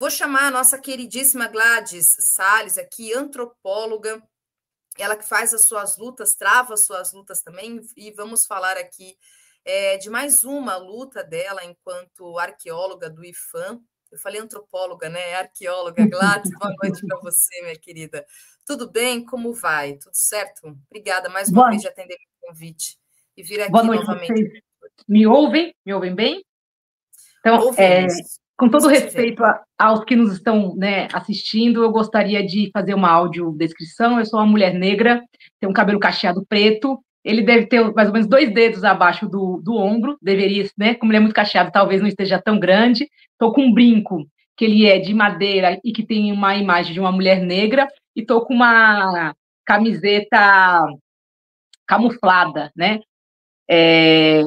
Vou chamar a nossa queridíssima Gladys Salles aqui, antropóloga, ela que faz as suas lutas, trava as suas lutas também, e vamos falar aqui de mais uma luta dela enquanto arqueóloga do IFAM. Eu falei antropóloga, né? Arqueóloga. Gladys, boa noite para você, minha querida. Tudo bem? Como vai? Tudo certo? Obrigada mais uma Boa, vez de atender o convite e vir boa aqui noite, novamente. vocês me ouvem? Me ouvem bem? Então, Ouvimos, com todo vamos te ver. respeito aos que nos estão, né, assistindo, eu gostaria de fazer uma audiodescrição. Eu sou uma mulher negra, tenho um cabelo cacheado preto, ele deve ter mais ou menos 2 dedos abaixo do ombro, deveria, né, como ele é muito cacheado, talvez não esteja tão grande. Estou com um brinco, que ele é de madeira e que tem uma imagem de uma mulher negra, e estou com uma camiseta camuflada, né?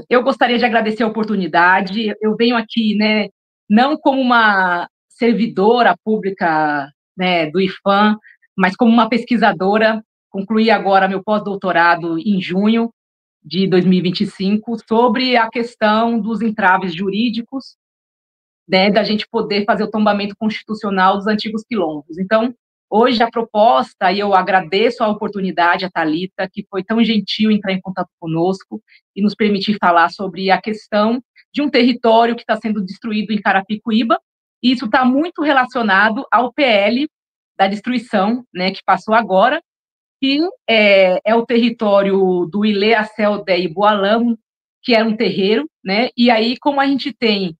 Eu gostaria de agradecer a oportunidade. Eu venho aqui, né, não como uma servidora pública, né, do IFAM, mas como uma pesquisadora. Concluí agora meu pós-doutorado em junho de 2025 sobre a questão dos entraves jurídicos, né, da gente poder fazer o tombamento constitucional dos antigos quilombos. Então, hoje a proposta, e eu agradeço a oportunidade, a Thalita, que foi tão gentil em entrar em contato conosco e nos permitir falar sobre a questão de um território que está sendo destruído em Carapicuíba, e isso está muito relacionado ao PL da destruição, né, que passou agora, que é o território do Ilê, Acel, e Boalamo, que era um terreiro, né, e aí, como a gente tem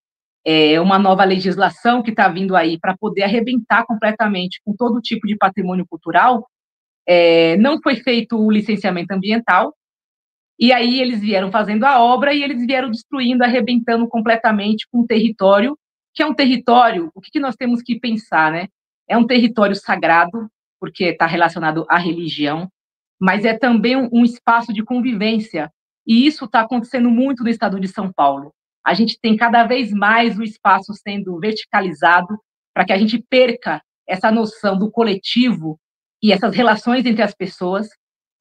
uma nova legislação que está vindo aí para poder arrebentar completamente com todo tipo de patrimônio cultural, não foi feito o licenciamento ambiental, e aí eles vieram fazendo a obra e eles vieram destruindo, arrebentando completamente com o território, que é um território, o que nós temos que pensar, né? É um território sagrado, porque está relacionado à religião, mas é também um espaço de convivência, e isso está acontecendo muito no estado de São Paulo. A gente tem cada vez mais o espaço sendo verticalizado para que a gente perca essa noção do coletivo e essas relações entre as pessoas,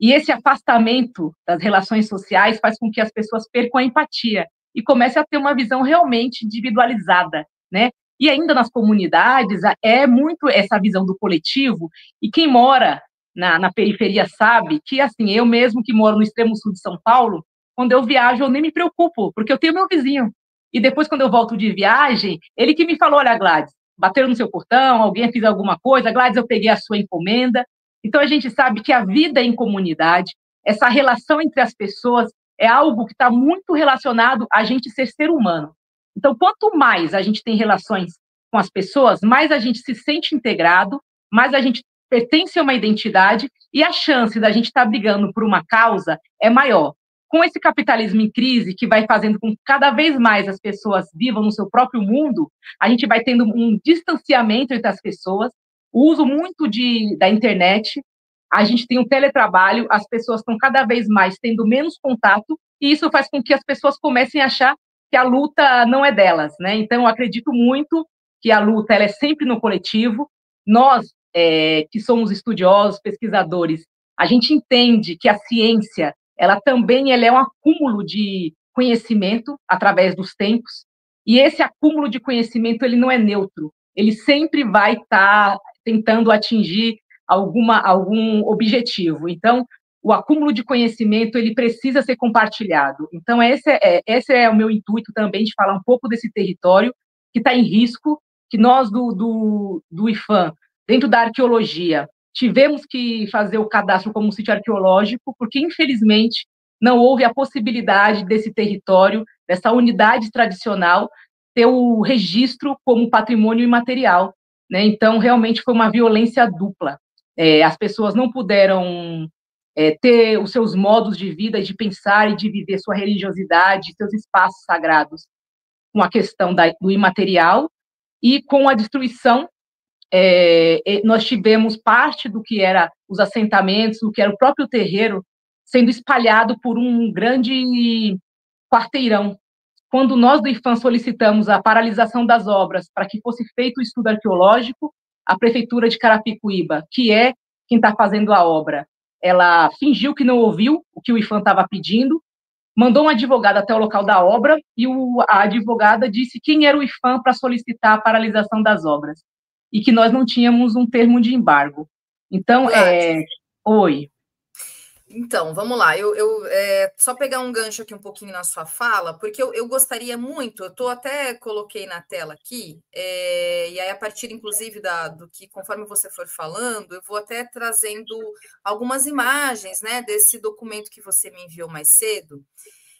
e esse afastamento das relações sociais faz com que as pessoas percam a empatia e comecem a ter uma visão realmente individualizada, né? E ainda nas comunidades é muito essa visão do coletivo, e quem mora na periferia sabe que, assim, eu mesmo que moro no extremo sul de São Paulo, quando eu viajo eu nem me preocupo, porque eu tenho meu vizinho. E depois, quando eu volto de viagem, ele que me falou, olha, Gladys, bateram no seu portão, alguém fez alguma coisa, Gladys, eu peguei a sua encomenda. Então, a gente sabe que a vida em comunidade, essa relação entre as pessoas, é algo que está muito relacionado a gente ser humano. Então, quanto mais a gente tem relações com as pessoas, mais a gente se sente integrado, mais a gente pertence a uma identidade, e a chance da gente estar brigando por uma causa é maior. Com esse capitalismo em crise, que vai fazendo com que cada vez mais as pessoas vivam no seu próprio mundo, a gente vai tendo um distanciamento entre as pessoas, o uso muito da internet, a gente tem um teletrabalho, as pessoas estão cada vez mais tendo menos contato, e isso faz com que as pessoas comecem a achar que a luta não é delas, né? Então, eu acredito muito que a luta ela é sempre no coletivo. Nós, que somos estudiosos, pesquisadores, a gente entende que a ciência, ela é um acúmulo de conhecimento através dos tempos, e esse acúmulo de conhecimento ele não é neutro, ele sempre vai estar tentando atingir algum objetivo. Então, o acúmulo de conhecimento ele precisa ser compartilhado. Então, esse é o meu intuito também, de falar um pouco desse território que está em risco, que nós do IFAM, dentro da arqueologia, tivemos que fazer o cadastro como um sítio arqueológico, porque, infelizmente, não houve a possibilidade desse território, dessa unidade tradicional, ter o registro como patrimônio imaterial, né? Então, realmente foi uma violência dupla. As pessoas não puderam ter os seus modos de vida, de pensar e de viver sua religiosidade, seus espaços sagrados, com a questão do imaterial, e com a destruição, nós tivemos parte do que era os assentamentos, do que era o próprio terreiro, sendo espalhado por um grande quarteirão. Quando nós do IFAM solicitamos a paralisação das obras para que fosse feito o estudo arqueológico, a prefeitura de Carapicuíba, que é quem está fazendo a obra, ela fingiu que não ouviu o que o IFAM estava pedindo, mandou um advogado até o local da obra, e a advogada disse quem era o IFAM para solicitar a paralisação das obras. e que nós não tínhamos um termo de embargo. Então, Gladys, oi. então, vamos lá. Só pegar um gancho aqui um pouquinho na sua fala, porque eu gostaria muito, eu tô até coloquei na tela aqui, e aí a partir, inclusive, do que, conforme você for falando, eu vou até trazendo algumas imagens, né, desse documento que você me enviou mais cedo.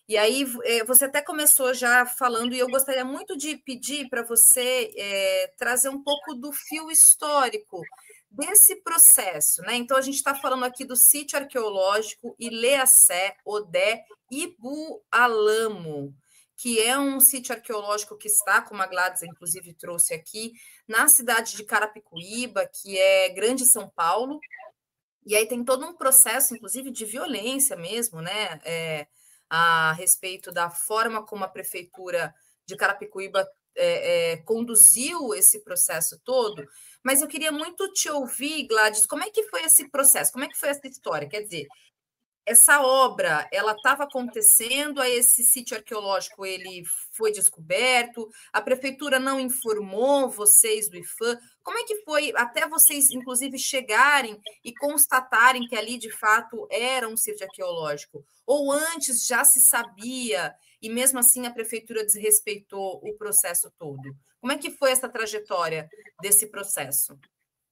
E aí, você até começou já falando, e eu gostaria muito de pedir para você trazer um pouco do fio histórico desse processo, né? Então, a gente está falando aqui do sítio arqueológico Ilhéacé Odé Ibu Alamo, que é um sítio arqueológico que está, como a Gladys, inclusive, trouxe aqui, na cidade de Carapicuíba, que é Grande São Paulo. E aí tem todo um processo, inclusive, de violência mesmo, né? A respeito da forma como a prefeitura de Carapicuíba conduziu esse processo todo. Mas eu queria muito te ouvir, Gladys, como é que foi esse processo? Como é que foi essa história? Quer dizer, essa obra, ela estava acontecendo, aí esse sítio arqueológico ele foi descoberto, a prefeitura não informou vocês do IFAM. Como é que foi até vocês, inclusive, chegarem e constatarem que ali, de fato, era um sítio arqueológico? Ou antes já se sabia e, mesmo assim, a prefeitura desrespeitou o processo todo? Como é que foi essa trajetória desse processo?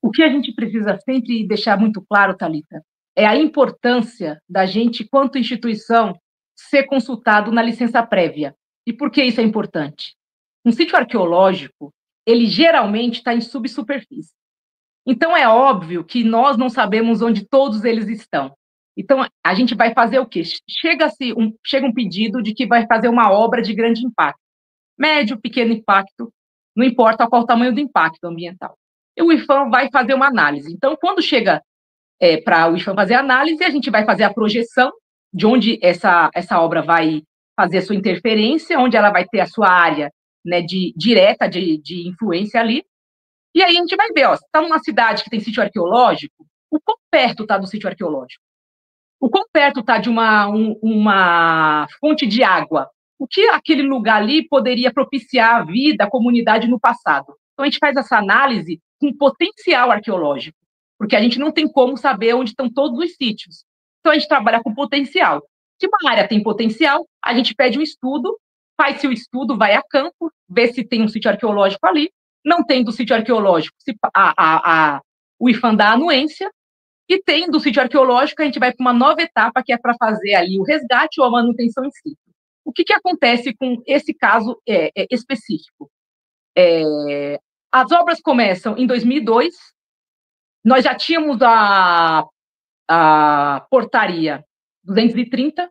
O que a gente precisa sempre deixar muito claro, Thalita, é a importância da gente, quanto instituição, ser consultado na licença prévia. E por que isso é importante? Um sítio arqueológico, ele geralmente está em subsuperfície. Então, é óbvio que nós não sabemos onde todos eles estão. Então, a gente vai fazer o quê? Chega um pedido de que vai fazer uma obra de grande impacto. Médio, pequeno impacto, não importa qual o tamanho do impacto ambiental. E o IFAM vai fazer uma análise. Então, quando chega para o IFAM fazer a análise, a gente vai fazer a projeção de onde essa obra vai fazer a sua interferência, onde ela vai ter a sua área, né, direta de influência ali. E aí a gente vai ver, ó, se está numa cidade que tem sítio arqueológico, o quão perto está do sítio arqueológico? O quão perto está de uma fonte de água? O que aquele lugar ali poderia propiciar a vida, a comunidade no passado? Então, a gente faz essa análise com potencial arqueológico, porque a gente não tem como saber onde estão todos os sítios. Então, a gente trabalha com potencial. Se uma área tem potencial, a gente pede um estudo, faz-se o estudo, vai a campo, vê se tem um sítio arqueológico ali. Não tem do sítio arqueológico, o IFAM dá anuência, e tem do sítio arqueológico, a gente vai para uma nova etapa, que é para fazer ali o resgate ou a manutenção em sítio. O que acontece com esse caso específico? As obras começam em 2002, nós já tínhamos a portaria 230,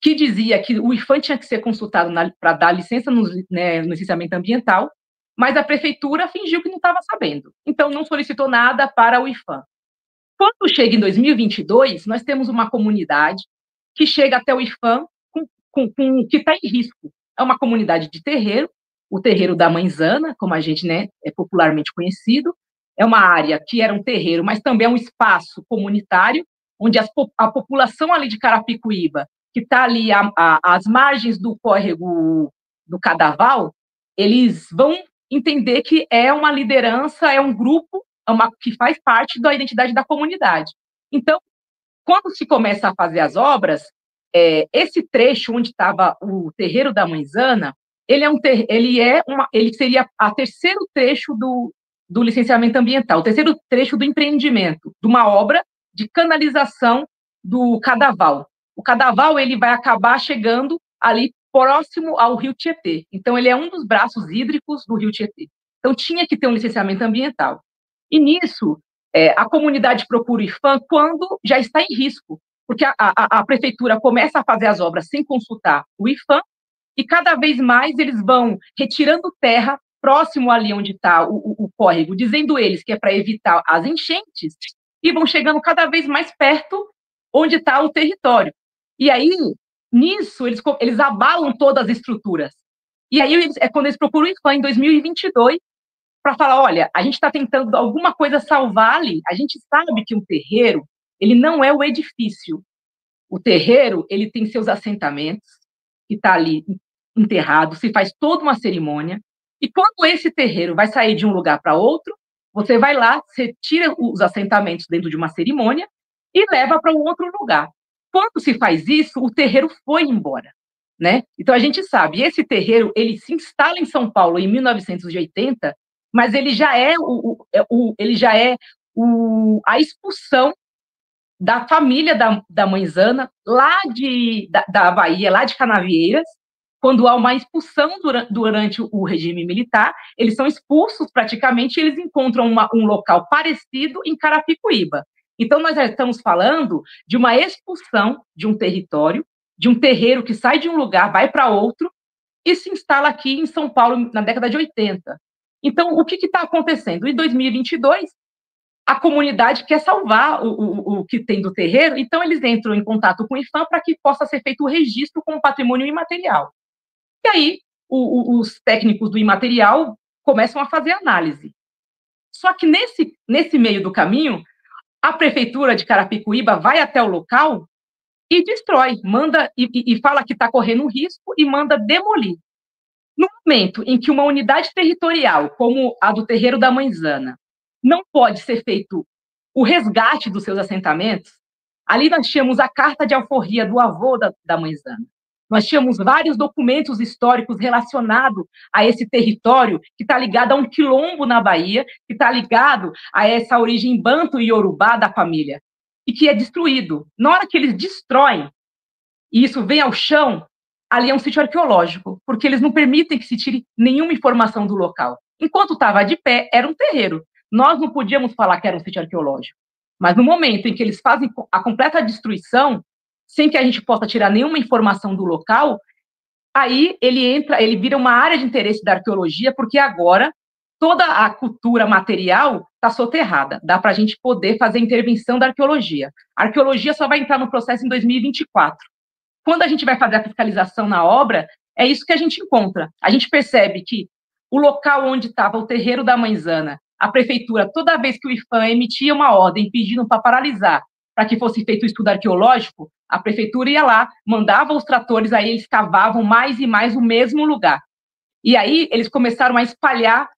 que dizia que o IFAM tinha que ser consultado para dar licença no licenciamento ambiental, mas a prefeitura fingiu que não estava sabendo. Então, não solicitou nada para o IFAM. Quando chega em 2022, nós temos uma comunidade que chega até o IFAM que está em risco. É uma comunidade de terreiro, o terreiro da Mãezana, como a gente é popularmente conhecido. É uma área que era um terreiro, mas também é um espaço comunitário, onde a população ali de Carapicuíba, que está ali às margens do córrego do Cadaval, eles vão entender que é uma liderança, é um grupo que faz parte da identidade da comunidade. Então, quando se começa a fazer as obras, esse trecho onde estava o terreiro da Mãezana, ele seria o terceiro trecho do licenciamento ambiental, o terceiro trecho do empreendimento, de uma obra de canalização do Cadaval. O Cadaval ele vai acabar chegando ali próximo ao rio Tietê. Então, ele é um dos braços hídricos do rio Tietê. Então, tinha que ter um licenciamento ambiental. E nisso, a comunidade procura o IFAM quando já está em risco, porque a prefeitura começa a fazer as obras sem consultar o IFAM, e cada vez mais eles vão retirando terra próximo ali onde está o córrego, dizendo eles que é para evitar as enchentes, e vão chegando cada vez mais perto onde está o território. E aí, nisso, eles abalam todas as estruturas. E aí é quando eles procuram o IFAM em 2022, para falar, olha, a gente está tentando alguma coisa salvar ali. A gente sabe que um terreiro, ele não é o edifício. O terreiro, ele tem seus assentamentos, que está ali enterrado, se faz toda uma cerimônia, e quando esse terreiro vai sair de um lugar para outro, Você vai lá, você tira os assentamentos dentro de uma cerimônia e leva para um outro lugar. Quando se faz isso, o terreiro foi embora, né? Então a gente sabe, esse terreiro ele se instala em São Paulo em 1980, mas ele já é a expulsão da família da Mãezana, lá da Bahia, lá de Canavieiras, quando há uma expulsão durante o regime militar, eles são expulsos praticamente e eles encontram um local parecido em Carapicuíba. Então, nós já estamos falando de uma expulsão de um território, de um terreiro que sai de um lugar, vai para outro, e se instala aqui em São Paulo na década de 80. Então, o que está acontecendo? Em 2022, a comunidade quer salvar o que tem do terreiro, então eles entram em contato com o IFAM para que possa ser feito o registro como patrimônio imaterial. E aí, os técnicos do imaterial começam a fazer análise. Só que nesse meio do caminho, a prefeitura de Carapicuíba vai até o local e destrói, manda e fala que está correndo um risco e manda demolir. No momento em que uma unidade territorial, como a do Terreiro da Mãezana, não pode ser feito o resgate dos seus assentamentos, ali nós tínhamos a carta de alforria do avô da Mãezana. Nós tínhamos vários documentos históricos relacionados a esse território que está ligado a um quilombo na Bahia, que está ligado a essa origem banto e iorubá da família, e que é destruído. Na hora que eles destroem, e isso vem ao chão, ali é um sítio arqueológico, porque eles não permitem que se tire nenhuma informação do local. Enquanto estava de pé, era um terreiro. Nós não podíamos falar que era um sítio arqueológico. Mas no momento em que eles fazem a completa destruição, sem que a gente possa tirar nenhuma informação do local, aí ele vira uma área de interesse da arqueologia, porque agora toda a cultura material está soterrada. Dá para a gente poder fazer intervenção da arqueologia. A arqueologia só vai entrar no processo em 2024. Quando a gente vai fazer a fiscalização na obra, é isso que a gente encontra. A gente percebe que o local onde estava o terreiro da Mãezana, a prefeitura, toda vez que o IFAM emitia uma ordem pedindo para paralisar, para que fosse feito o estudo arqueológico, a prefeitura ia lá, mandava os tratores, aí eles cavavam mais e mais o mesmo lugar. E aí eles começaram a espalhar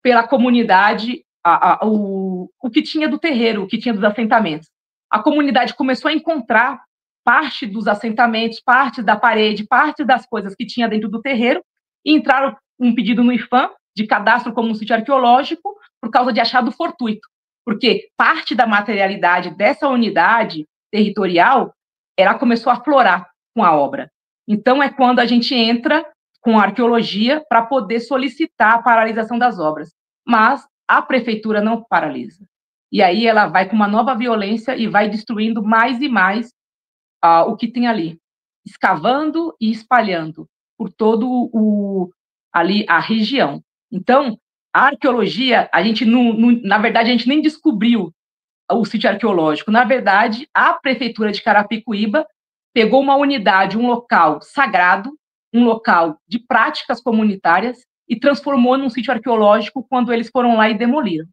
pela comunidade o que tinha do terreiro, o que tinha dos assentamentos. A comunidade começou a encontrar parte dos assentamentos, parte da parede, parte das coisas que tinha dentro do terreiro, e entraram um pedido no IFAM de cadastro como um sítio arqueológico por causa de achado fortuito, porque parte da materialidade dessa unidade territorial ela começou a florar com a obra. Então, é quando a gente entra com a arqueologia para poder solicitar a paralisação das obras. Mas a prefeitura não paralisa. E aí ela vai com uma nova violência e vai destruindo mais e mais o que tem ali, escavando e espalhando por todo ali a região. Então, a arqueologia, a gente na verdade, a gente nem descobriu o sítio arqueológico. Na verdade, a prefeitura de Carapicuíba pegou uma unidade, um local sagrado, um local de práticas comunitárias e transformou num sítio arqueológico quando eles foram lá e demoliram.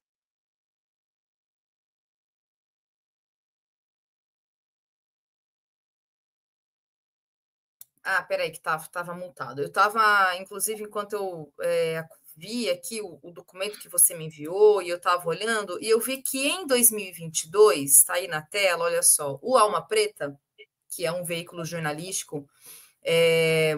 Ah, peraí, que estava multado. Eu estava, inclusive, enquanto eu vi aqui o documento que você me enviou e eu estava olhando, e eu vi que em 2022, está aí na tela, olha só, o Alma Preta, que é um veículo jornalístico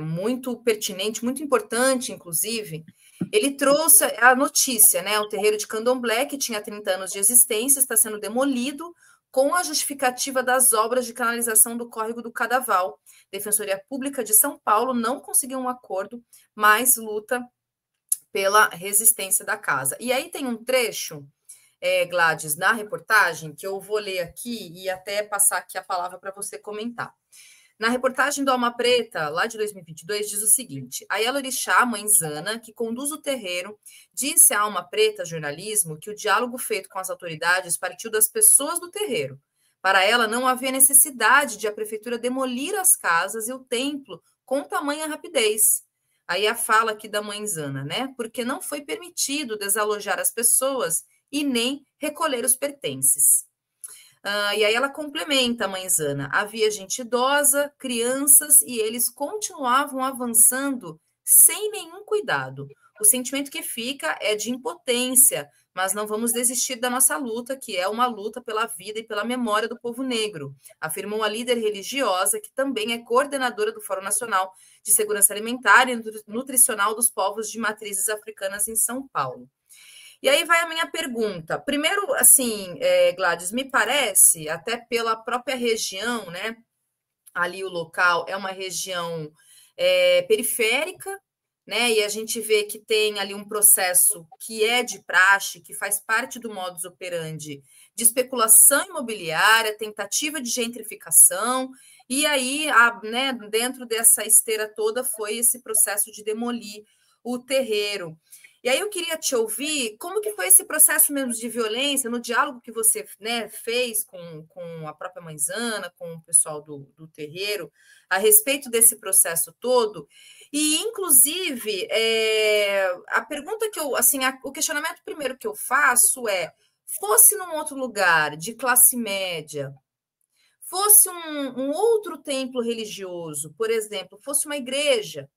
muito pertinente, muito importante, inclusive, ele trouxe a notícia, né? O terreiro de Candomblé, que tinha 30 anos de existência, está sendo demolido com a justificativa das obras de canalização do córrego do Cadaval. Defensoria Pública de São Paulo não conseguiu um acordo, mas luta pela resistência da casa. E aí tem um trecho, Gladys, na reportagem, que eu vou ler aqui e até passar aqui a palavra para você comentar. Na reportagem do Alma Preta, lá de 2022, diz o seguinte: a Yalorixá, mãe Zana, que conduz o terreiro, disse à Alma Preta Jornalismo que o diálogo feito com as autoridades partiu das pessoas do terreiro. Para ela, não havia necessidade de a prefeitura demolir as casas e o templo com tamanha rapidez. Aí a fala aqui da mãe Zana, né? Porque não foi permitido desalojar as pessoas e nem recolher os pertences. E aí ela complementa a mãe Zana. Havia gente idosa, crianças, e eles continuavam avançando sem nenhum cuidado. O sentimento que fica é de impotência, mas não vamos desistir da nossa luta, que é uma luta pela vida e pela memória do povo negro, afirmou a líder religiosa, que também é coordenadora do Fórum Nacional de Segurança Alimentar e Nutricional dos Povos de Matrizes Africanas em São Paulo. E aí vai a minha pergunta. Primeiro, assim, Gladys, me parece, até pela própria região, né? Ali o local é uma região periférica, né? E a gente vê que tem ali um processo que é de praxe, que faz parte do modus operandi de especulação imobiliária, tentativa de gentrificação, e aí, né, dentro dessa esteira toda foi esse processo de demolir o terreiro. E aí eu queria te ouvir como que foi esse processo mesmo de violência, no diálogo que você, né, fez com a própria mãezana, com o pessoal do terreiro, a respeito desse processo todo. E, inclusive, a pergunta que eu, assim, o questionamento primeiro que eu faço é, fosse num outro lugar de classe média, fosse um outro templo religioso, por exemplo, fosse uma igreja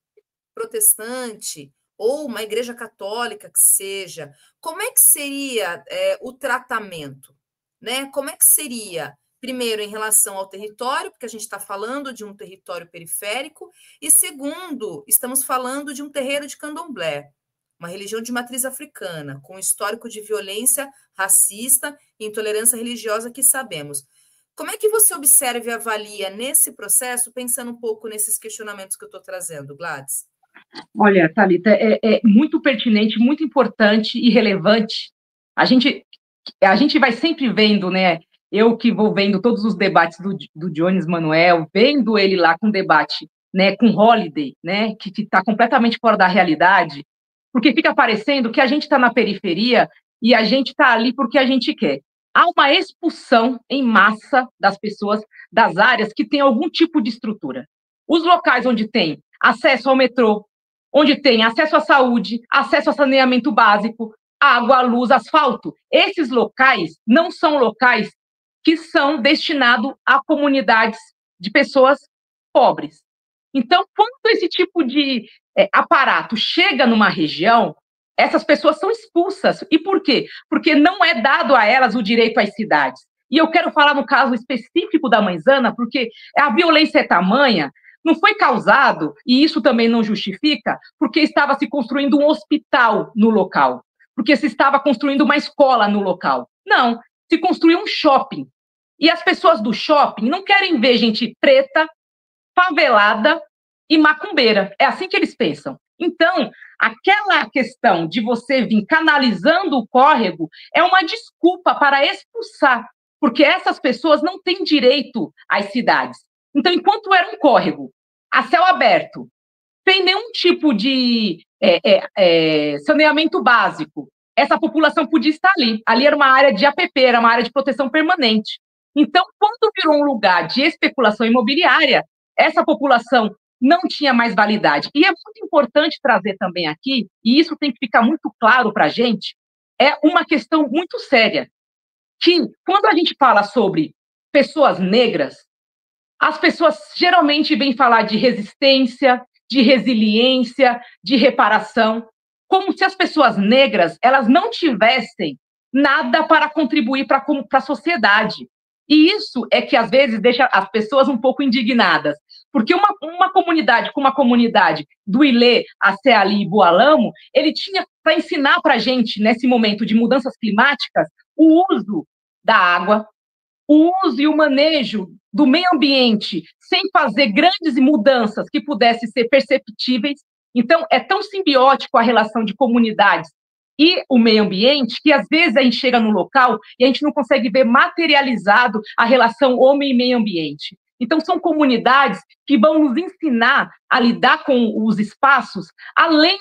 protestante, ou uma igreja católica que seja, como é que seria o tratamento? Né? Como é que seria, primeiro, em relação ao território, porque a gente está falando de um território periférico, e segundo, estamos falando de um terreiro de candomblé, uma religião de matriz africana, com histórico de violência racista e intolerância religiosa que sabemos. Como é que você observa e avalia nesse processo, pensando um pouco nesses questionamentos que eu estou trazendo, Gladys? Olha, Thalita, é muito pertinente, muito importante e relevante. A gente vai sempre vendo, né? Eu que vou vendo todos os debates do Jones Manuel, vendo ele lá com debate, né, com Holiday, né, que está completamente fora da realidade, porque fica parecendo que a gente está na periferia e a gente está ali porque a gente quer. Há uma expulsão em massa das pessoas das áreas que têm algum tipo de estrutura. Os locais onde tem acesso ao metrô, onde tem acesso à saúde, acesso a saneamento básico, água, luz, asfalto. Esses locais não são locais que são destinados a comunidades de pessoas pobres. Então, quando esse tipo de aparato chega numa região, essas pessoas são expulsas. E por quê? Porque não é dado a elas o direito às cidades. E eu quero falar no caso específico da Mãezana, porque a violência é tamanha, não foi causado, e isso também não justifica, porque estava se construindo um hospital no local, porque se estava construindo uma escola no local. Não, se construiu um shopping. E as pessoas do shopping não querem ver gente preta, favelada e macumbeira. É assim que eles pensam. Então, aquela questão de você vir canalizando o córrego é uma desculpa para expulsar, porque essas pessoas não têm direito às cidades. Então, enquanto era um córrego a céu aberto, sem nenhum tipo de saneamento básico, essa população podia estar ali. Ali era uma área de APP, era uma área de proteção permanente. Então, quando virou um lugar de especulação imobiliária, essa população não tinha mais validade. E é muito importante trazer também aqui, e isso tem que ficar muito claro para a gente, é uma questão muito séria, que quando a gente fala sobre pessoas negras, as pessoas geralmente vêm falar de resistência, de resiliência, de reparação, como se as pessoas negras elas não tivessem nada para contribuir para a sociedade. E isso é que, às vezes, deixa as pessoas um pouco indignadas, porque uma comunidade como a comunidade do Ilê, Aceali e Bualamo, ele tinha para ensinar para a gente, nesse momento de mudanças climáticas, o uso da água, o uso e o manejo do meio ambiente sem fazer grandes mudanças que pudessem ser perceptíveis. Então, é tão simbiótico a relação de comunidades e o meio ambiente que, às vezes, a gente chega no local e a gente não consegue ver materializado a relação homem e meio ambiente. Então, são comunidades que vão nos ensinar a lidar com os espaços, além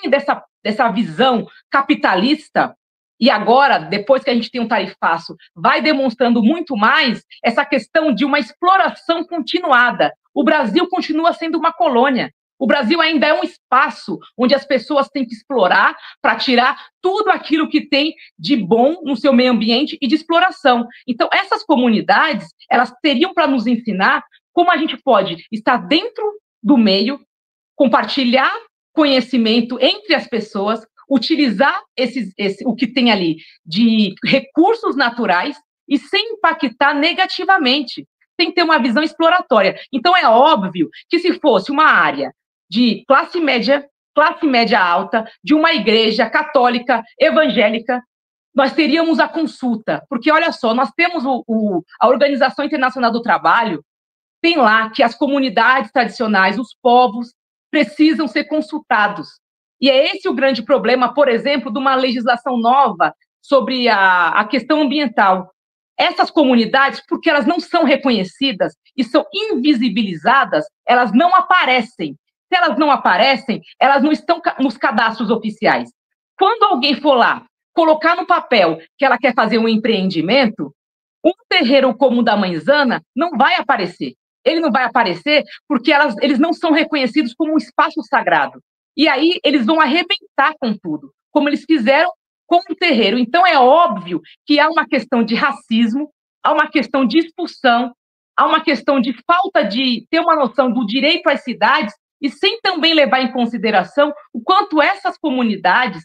dessa visão capitalista. E agora, depois que a gente tem um tarifaço, vai demonstrando muito mais essa questão de uma exploração continuada. O Brasil continua sendo uma colônia. O Brasil ainda é um espaço onde as pessoas têm que explorar para tirar tudo aquilo que tem de bom no seu meio ambiente e de exploração. Então, essas comunidades, elas teriam para nos ensinar como a gente pode estar dentro do meio, compartilhar conhecimento entre as pessoas, utilizar o que tem ali de recursos naturais e sem impactar negativamente, sem ter uma visão exploratória. Então, é óbvio que se fosse uma área de classe média alta, de uma igreja católica, evangélica, nós teríamos a consulta, porque, olha só, nós temos a Organização Internacional do Trabalho, tem lá que as comunidades tradicionais, os povos, precisam ser consultados. E é esse o grande problema, por exemplo, de uma legislação nova sobre a questão ambiental. Essas comunidades, porque elas não são reconhecidas e são invisibilizadas, elas não aparecem. Se elas não aparecem, elas não estão nos cadastros oficiais. Quando alguém for lá colocar no papel que ela quer fazer um empreendimento, um terreiro como o da Mãezana não vai aparecer. Ele não vai aparecer porque eles não são reconhecidos como um espaço sagrado. E aí eles vão arrebentar com tudo, como eles fizeram com o terreiro. Então é óbvio que há uma questão de racismo, há uma questão de expulsão, há uma questão de falta de ter uma noção do direito às cidades e sem também levar em consideração o quanto essas comunidades,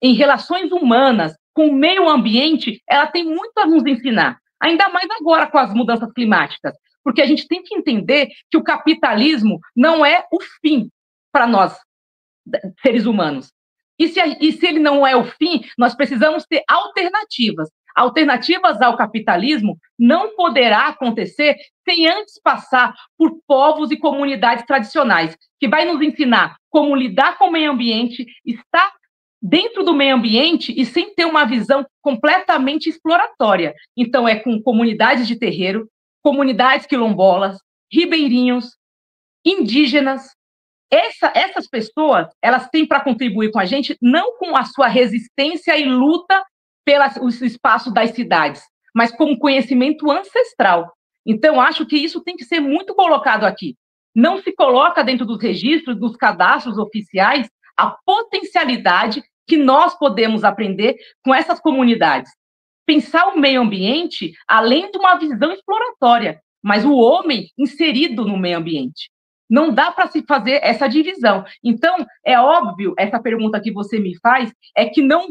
em relações humanas, com o meio ambiente, ela tem muito a nos ensinar, ainda mais agora com as mudanças climáticas, porque a gente tem que entender que o capitalismo não é o fim para nós, seres humanos. E se ele não é o fim, nós precisamos ter alternativas. Alternativas ao capitalismo não poderá acontecer sem antes passar por povos e comunidades tradicionais, que vai nos ensinar como lidar com o meio ambiente, estar dentro do meio ambiente e sem ter uma visão completamente exploratória. Então, é com comunidades de terreiro, comunidades quilombolas, ribeirinhos, indígenas. Essas pessoas, elas têm para contribuir com a gente, não com a sua resistência e luta pelos espaços das cidades, mas como conhecimento ancestral. Então, acho que isso tem que ser muito colocado aqui. Não se coloca dentro dos registros, dos cadastros oficiais, a potencialidade que nós podemos aprender com essas comunidades. Pensar o meio ambiente além de uma visão exploratória, mas o homem inserido no meio ambiente. Não dá para se fazer essa divisão. Então, é óbvio, essa pergunta que você me faz, é que não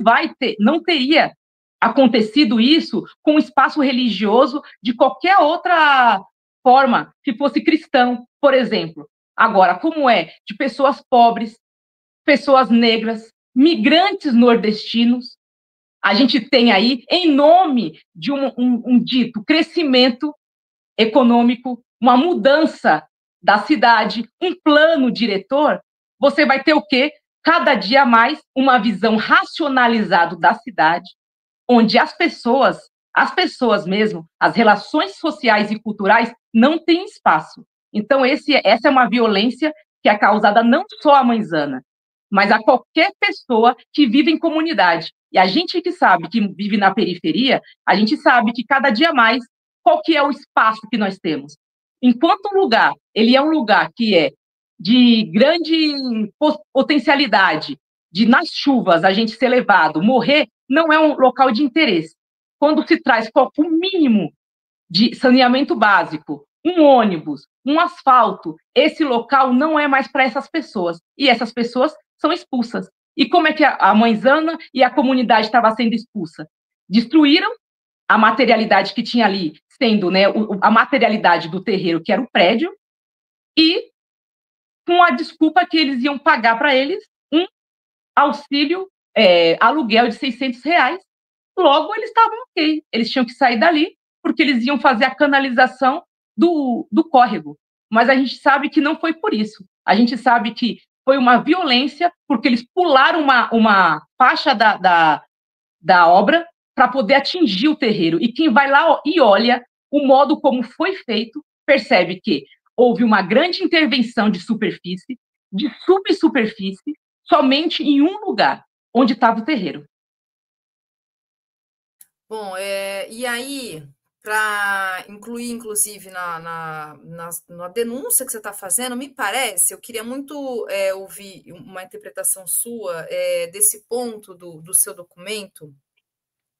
teria acontecido isso com o espaço religioso de qualquer outra forma, se fosse cristão, por exemplo. Agora, como é de pessoas pobres, pessoas negras, migrantes nordestinos, a gente tem aí, em nome de um dito crescimento econômico, uma mudança da cidade, um plano diretor, você vai ter o quê? Cada dia mais uma visão racionalizada da cidade, onde as pessoas mesmo, as relações sociais e culturais não têm espaço. Então, essa é uma violência que é causada não só à Mãezana, mas a qualquer pessoa que vive em comunidade. E a gente que sabe, que vive na periferia, a gente sabe que cada dia mais, qual que é o espaço que nós temos? Enquanto um lugar, ele é um lugar que é de grande potencialidade, de nas chuvas a gente ser levado, morrer, não é um local de interesse. Quando se traz o mínimo de saneamento básico, um ônibus, um asfalto, esse local não é mais para essas pessoas. E essas pessoas são expulsas. E como é que a Mãezana e a comunidade estava sendo expulsa? Destruíram a materialidade que tinha ali, sendo, né, a materialidade do terreiro, que era o prédio, e com a desculpa que eles iam pagar para eles um auxílio, aluguel de R$ 600. Logo, eles estavam ok. Eles tinham que sair dali, porque eles iam fazer a canalização do córrego. Mas a gente sabe que não foi por isso. A gente sabe que foi uma violência, porque eles pularam uma faixa da obra para poder atingir o terreiro. E quem vai lá e olha o modo como foi feito, percebe que houve uma grande intervenção de superfície, de subsuperfície, somente em um lugar, onde estava o terreiro. Bom, e aí, para incluir, inclusive, na denúncia que você está fazendo, me parece, eu queria muito ouvir uma interpretação sua desse ponto do seu documento.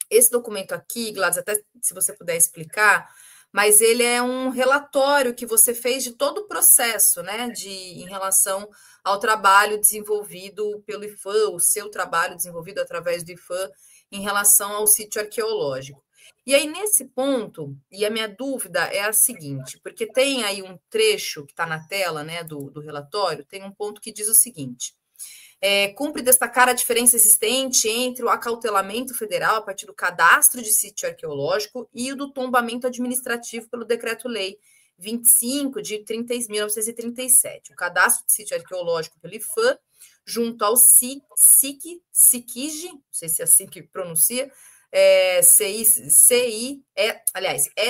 Esse documento aqui, Gladys, até se você puder explicar, mas ele é um relatório que você fez de todo o processo, né, em relação ao trabalho desenvolvido pelo IPHAN, o seu trabalho desenvolvido através do IPHAN em relação ao sítio arqueológico. E aí, nesse ponto, e a minha dúvida é a seguinte, porque tem aí um trecho que está na tela, né, do relatório, tem um ponto que diz o seguinte: cumpre destacar a diferença existente entre o acautelamento federal a partir do cadastro de sítio arqueológico e o do tombamento administrativo pelo Decreto-Lei 25 de 1937. O cadastro de sítio arqueológico pelo IPHAN, junto ao SICIG, não sei se é assim que pronuncia,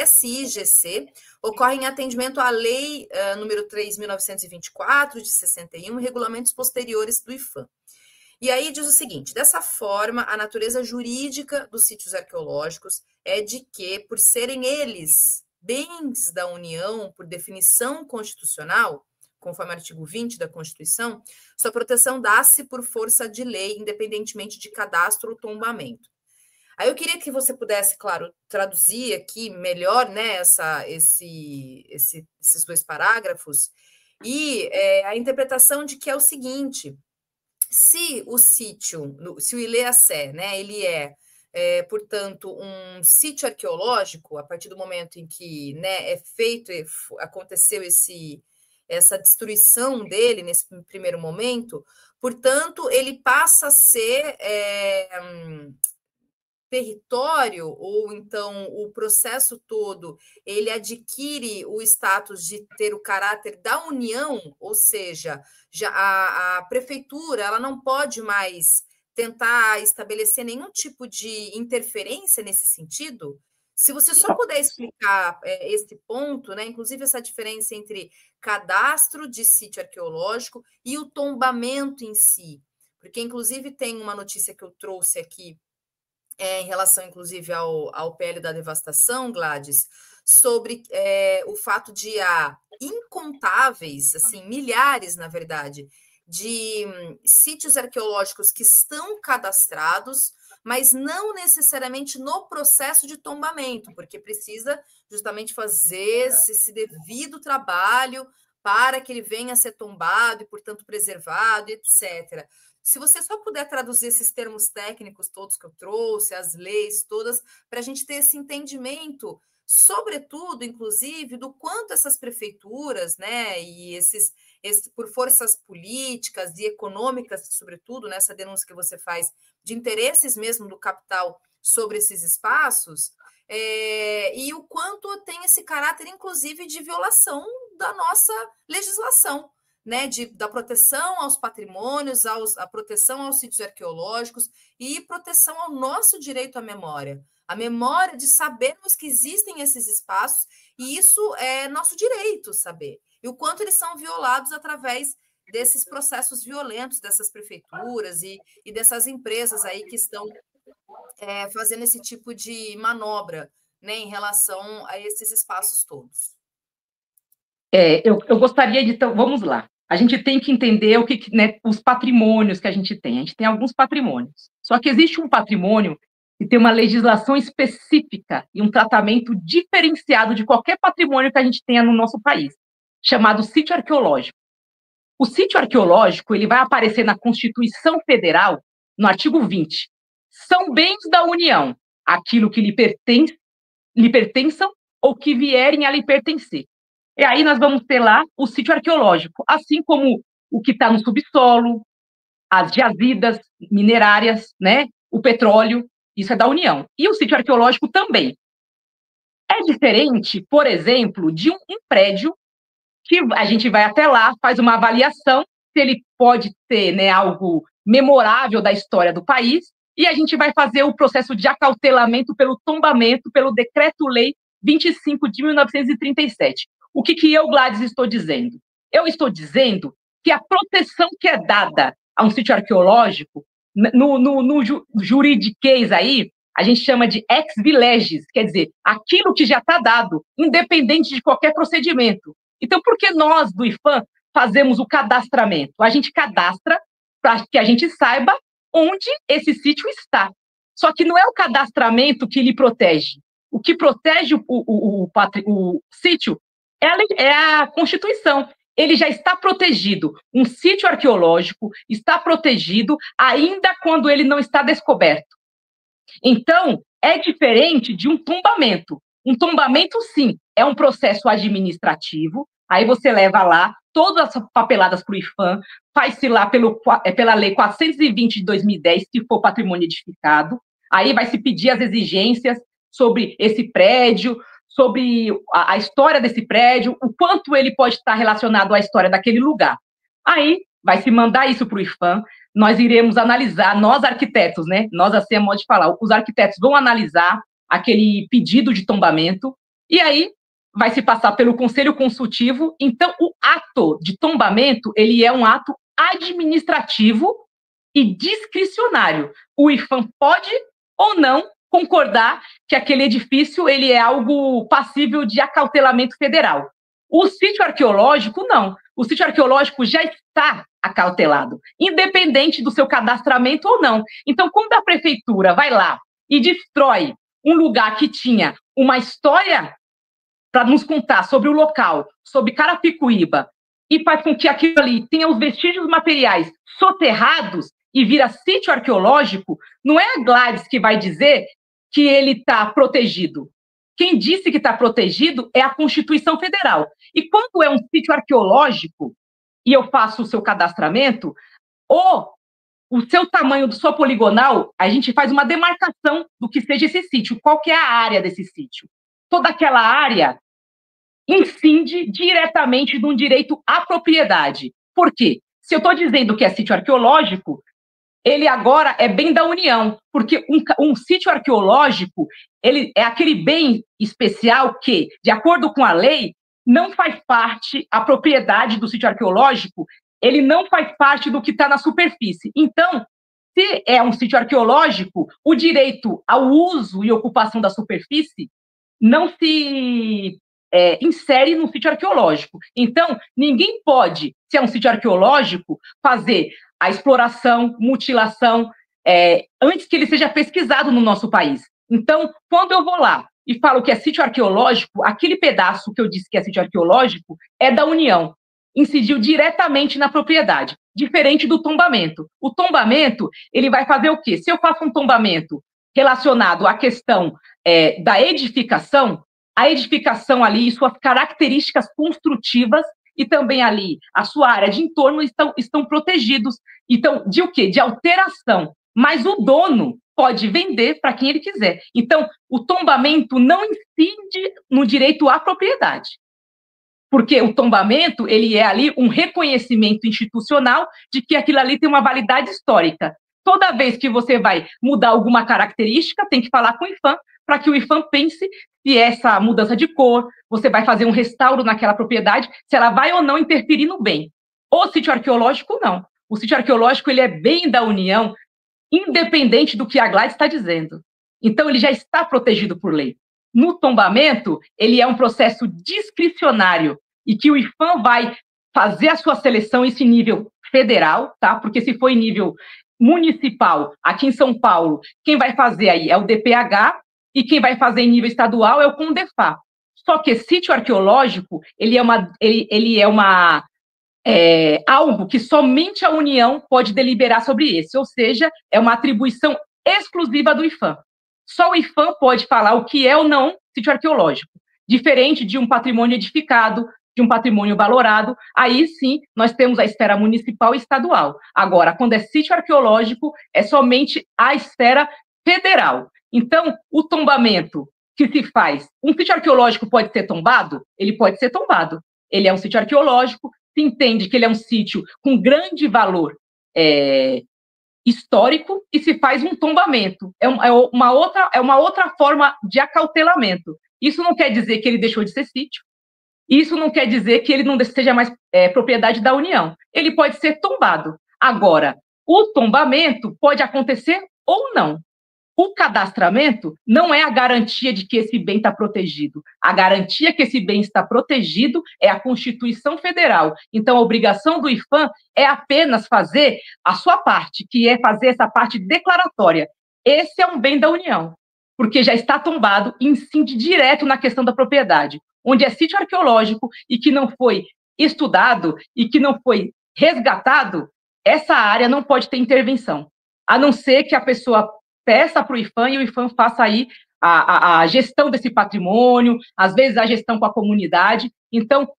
SIGC, ocorre em atendimento à Lei número 3.924, de 61, e regulamentos posteriores do IPHAN. E aí diz o seguinte: dessa forma, a natureza jurídica dos sítios arqueológicos é de que, por serem eles bens da União, por definição constitucional, conforme o artigo 20 da Constituição, sua proteção dá-se por força de lei, independentemente de cadastro ou tombamento. Aí eu queria que você pudesse, claro, traduzir aqui melhor, né, esses dois parágrafos, e a interpretação de que é o seguinte: se o sítio, se o Ilhéacé, né, ele portanto, um sítio arqueológico, a partir do momento em que, né, aconteceu essa destruição dele nesse primeiro momento, portanto, ele passa a ser território, ou então o processo todo, ele adquire o status de ter o caráter da União, ou seja, já a prefeitura ela não pode mais tentar estabelecer nenhum tipo de interferência nesse sentido? Se você só puder explicar esse ponto, né, inclusive essa diferença entre cadastro de sítio arqueológico e o tombamento em si, porque inclusive tem uma notícia que eu trouxe aqui em relação, inclusive, ao PL da devastação, Gladys, sobre o fato de há incontáveis, assim, milhares, na verdade, de sítios arqueológicos que estão cadastrados, mas não necessariamente no processo de tombamento, porque precisa justamente fazer esse devido trabalho para que ele venha a ser tombado e, portanto, preservado, etc. Se você só puder traduzir esses termos técnicos todos que eu trouxe, as leis todas, para a gente ter esse entendimento, sobretudo, inclusive, do quanto essas prefeituras, né, e por forças políticas e econômicas, sobretudo, nessa denúncia que você faz, de interesses mesmo do capital sobre esses espaços, e o quanto tem esse caráter, inclusive, de violação da nossa legislação, né, da proteção aos patrimônios, a proteção aos sítios arqueológicos e proteção ao nosso direito à memória. A memória de sabermos que existem esses espaços, e isso é nosso direito saber. E o quanto eles são violados através desses processos violentos dessas prefeituras e dessas empresas aí que estão fazendo esse tipo de manobra, né, em relação a esses espaços todos. Eu gostaria de... Então, vamos lá. A gente tem que entender né, os patrimônios que a gente tem. A gente tem alguns patrimônios. Só que existe um patrimônio que tem uma legislação específica e um tratamento diferenciado de qualquer patrimônio que a gente tenha no nosso país, chamado sítio arqueológico. O sítio arqueológico ele vai aparecer na Constituição Federal, no artigo 20. São bens da União, aquilo que lhe pertençam ou que vierem a lhe pertencer. E aí nós vamos ter lá o sítio arqueológico, assim como o que está no subsolo, as jazidas minerárias, né? O petróleo, isso é da União. E o sítio arqueológico também. É diferente, por exemplo, de um prédio que a gente vai até lá, faz uma avaliação, se ele pode ter, né, algo memorável da história do país, e a gente vai fazer o processo de acautelamento pelo tombamento, pelo Decreto-Lei 25 de 1937. O que eu, Gladys, estou dizendo? Eu estou dizendo que a proteção que é dada a um sítio arqueológico, no juridiquês aí, a gente chama de ex vileges, quer dizer, aquilo que já está dado, independente de qualquer procedimento. Então, por que nós, do IPHAN, fazemos o cadastramento? A gente cadastra para que a gente saiba onde esse sítio está. Só que não é o cadastramento que lhe protege, O que protege o sítio é a Constituição. Ele já está protegido. Um sítio arqueológico está protegido ainda quando ele não está descoberto. Então, é diferente de um tombamento. Um tombamento, sim, é um processo administrativo. Aí você leva lá todas as papeladas para o IPHAN, faz-se lá pela Lei 420 de 2010, se for patrimônio edificado. Aí vai se pedir as exigências sobre esse prédio, sobre a história desse prédio, o quanto ele pode estar relacionado à história daquele lugar. Aí vai se mandar isso para o IPHAN, nós iremos analisar, nós arquitetos, né? Nós, assim, é modo de falar, os arquitetos vão analisar aquele pedido de tombamento, e aí vai se passar pelo Conselho Consultivo. Então, o ato de tombamento, ele é um ato administrativo e discricionário. O IPHAN pode ou não concordar que aquele edifício ele é algo passível de acautelamento federal. O sítio arqueológico, não. O sítio arqueológico já está acautelado, independente do seu cadastramento ou não. Então, quando a prefeitura vai lá e destrói um lugar que tinha uma história para nos contar sobre o local, sobre Carapicuíba, e faz com que aquilo ali tenha os vestígios materiais soterrados e vira sítio arqueológico, não é a Gladys que vai dizer que ele está protegido. Quem disse que está protegido é a Constituição Federal. E quando é um sítio arqueológico e eu faço o seu cadastramento, ou o seu tamanho do sua poligonal, a gente faz uma demarcação do que seja esse sítio, qual que é a área desse sítio. Toda aquela área incide diretamente num direito à propriedade. Por quê? Se eu estou dizendo que é sítio arqueológico, ele agora é bem da União, porque um sítio arqueológico, ele é aquele bem especial que, de acordo com a lei, não faz parte, a propriedade do sítio arqueológico, ele não faz parte do que está na superfície. Então, se é um sítio arqueológico, o direito ao uso e ocupação da superfície não se insere no sítio arqueológico. Então, ninguém pode, se é um sítio arqueológico, fazer a exploração, mutilação, antes que ele seja pesquisado no nosso país. Então, quando eu vou lá e falo que é sítio arqueológico, aquele pedaço que eu disse que é sítio arqueológico é da União, incidiu diretamente na propriedade, diferente do tombamento. O tombamento, ele vai fazer o quê? Se eu faço um tombamento relacionado à questão da edificação, a edificação ali e suas características construtivas e também ali a sua área de entorno estão protegidos. Então, de o quê? De alteração. Mas o dono pode vender para quem ele quiser. Então, o tombamento não incide no direito à propriedade. Porque o tombamento, ele é ali um reconhecimento institucional de que aquilo ali tem uma validade histórica. Toda vez que você vai mudar alguma característica, tem que falar com o IPHAN, para que o IPHAN pense se essa mudança de cor, você vai fazer um restauro naquela propriedade, se ela vai ou não interferir no bem. O sítio arqueológico, não. O sítio arqueológico, ele é bem da União, independente do que a Gladys está dizendo. Então, ele já está protegido por lei. No tombamento, ele é um processo discricionário e que o IPHAN vai fazer a sua seleção em nível federal, tá? Porque se for em nível municipal, aqui em São Paulo, quem vai fazer aí é o DPH, e quem vai fazer em nível estadual é o CONDEFAR. Só que sítio arqueológico, ele é algo que somente a União pode deliberar sobre esse, ou seja, é uma atribuição exclusiva do IPHAN. Só o IPHAN pode falar o que é ou não sítio arqueológico, diferente de um patrimônio edificado, de um patrimônio valorado, aí sim nós temos a esfera municipal e estadual. Agora, quando é sítio arqueológico, é somente a esfera federal. Então, o tombamento que se faz, um sítio arqueológico pode ser tombado? Ele pode ser tombado. Ele é um sítio arqueológico, se entende que ele é um sítio com grande valor histórico e se faz um tombamento. É uma outra forma de acautelamento. Isso não quer dizer que ele deixou de ser sítio, isso não quer dizer que ele não seja mais propriedade da União. Ele pode ser tombado. Agora, o tombamento pode acontecer ou não. O cadastramento não é a garantia de que esse bem está protegido. A garantia que esse bem está protegido é a Constituição Federal. Então, a obrigação do IPHAN é apenas fazer a sua parte, que é fazer essa parte declaratória. Esse é um bem da União. porque já está tombado e incide direto na questão da propriedade, onde é sítio arqueológico e que não foi estudado e que não foi resgatado, essa área não pode ter intervenção, a não ser que a pessoa peça para o IPHAN e o IPHAN faça aí a gestão desse patrimônio, às vezes a gestão com a comunidade. Então,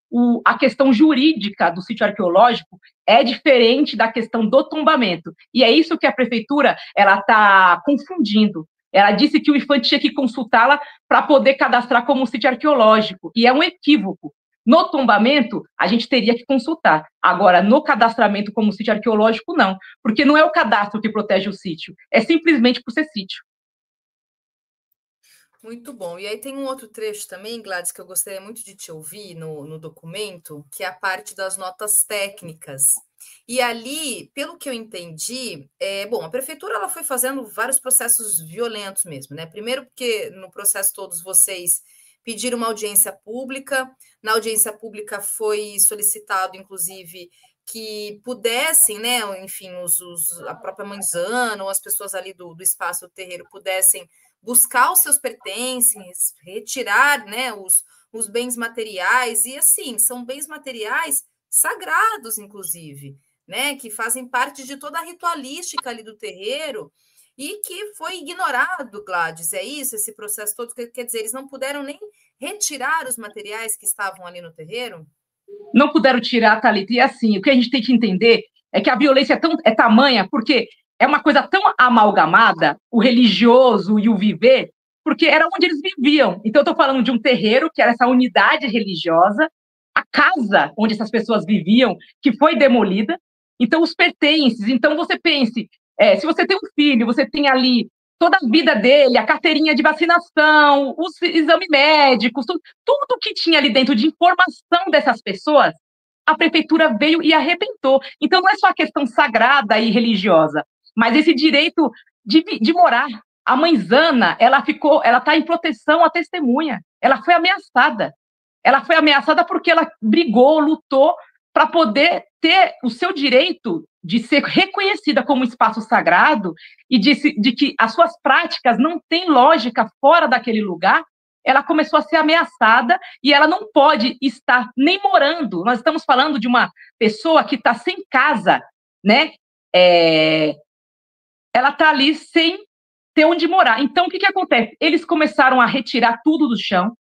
a questão jurídica do sítio arqueológico é diferente da questão do tombamento. E é isso que a prefeitura está confundindo. Ela disse que o IPHAN tinha que consultá-la para poder cadastrar como um sítio arqueológico, e é um equívoco. No tombamento, a gente teria que consultar. Agora, no cadastramento como sítio arqueológico, não, porque não é o cadastro que protege o sítio, é simplesmente por ser sítio. Muito bom. E aí tem um outro trecho também, Gladys, que eu gostaria muito de te ouvir no documento, que é a parte das notas técnicas. E ali, pelo que eu entendi, bom, a prefeitura ela foi fazendo vários processos violentos mesmo, né? Primeiro porque no processo todos vocês pediram uma audiência pública, na audiência pública foi solicitado, inclusive, que pudessem, né, enfim, a própria mãezana ou as pessoas ali do espaço do terreiro pudessem buscar os seus pertences, retirar, né, os bens materiais, e assim, são bens materiais sagrados, inclusive, né, que fazem parte de toda a ritualística ali do terreiro, e que foi ignorado, Gladys, é isso, esse processo todo, quer dizer, eles não puderam nem retirar os materiais que estavam ali no terreiro? Não puderam tirar, Thalita, e assim, o que a gente tem que entender é que a violência é tamanha, porque é uma coisa tão amalgamada, o religioso e o viver, porque era onde eles viviam. Então, eu estou falando de um terreiro, que era essa unidade religiosa, a casa onde essas pessoas viviam, que foi demolida, então os pertences. Então, você pense, se você tem um filho, você tem ali toda a vida dele, a carteirinha de vacinação, os exames médicos, tudo que tinha ali dentro de informação dessas pessoas, a prefeitura veio e arrebentou. Então, não é só a questão sagrada e religiosa, mas esse direito de morar. A mãezana, ela está em proteção à testemunha. Ela foi ameaçada. Ela foi ameaçada porque ela brigou, lutou para poder ter o seu direito de ser reconhecida como um espaço sagrado e de que as suas práticas não têm lógica fora daquele lugar. Ela começou a ser ameaçada e ela não pode estar nem morando. Nós estamos falando de uma pessoa que está sem casa, né? Ela está ali sem ter onde morar. Então, o que acontece? Eles começaram a retirar tudo do chão,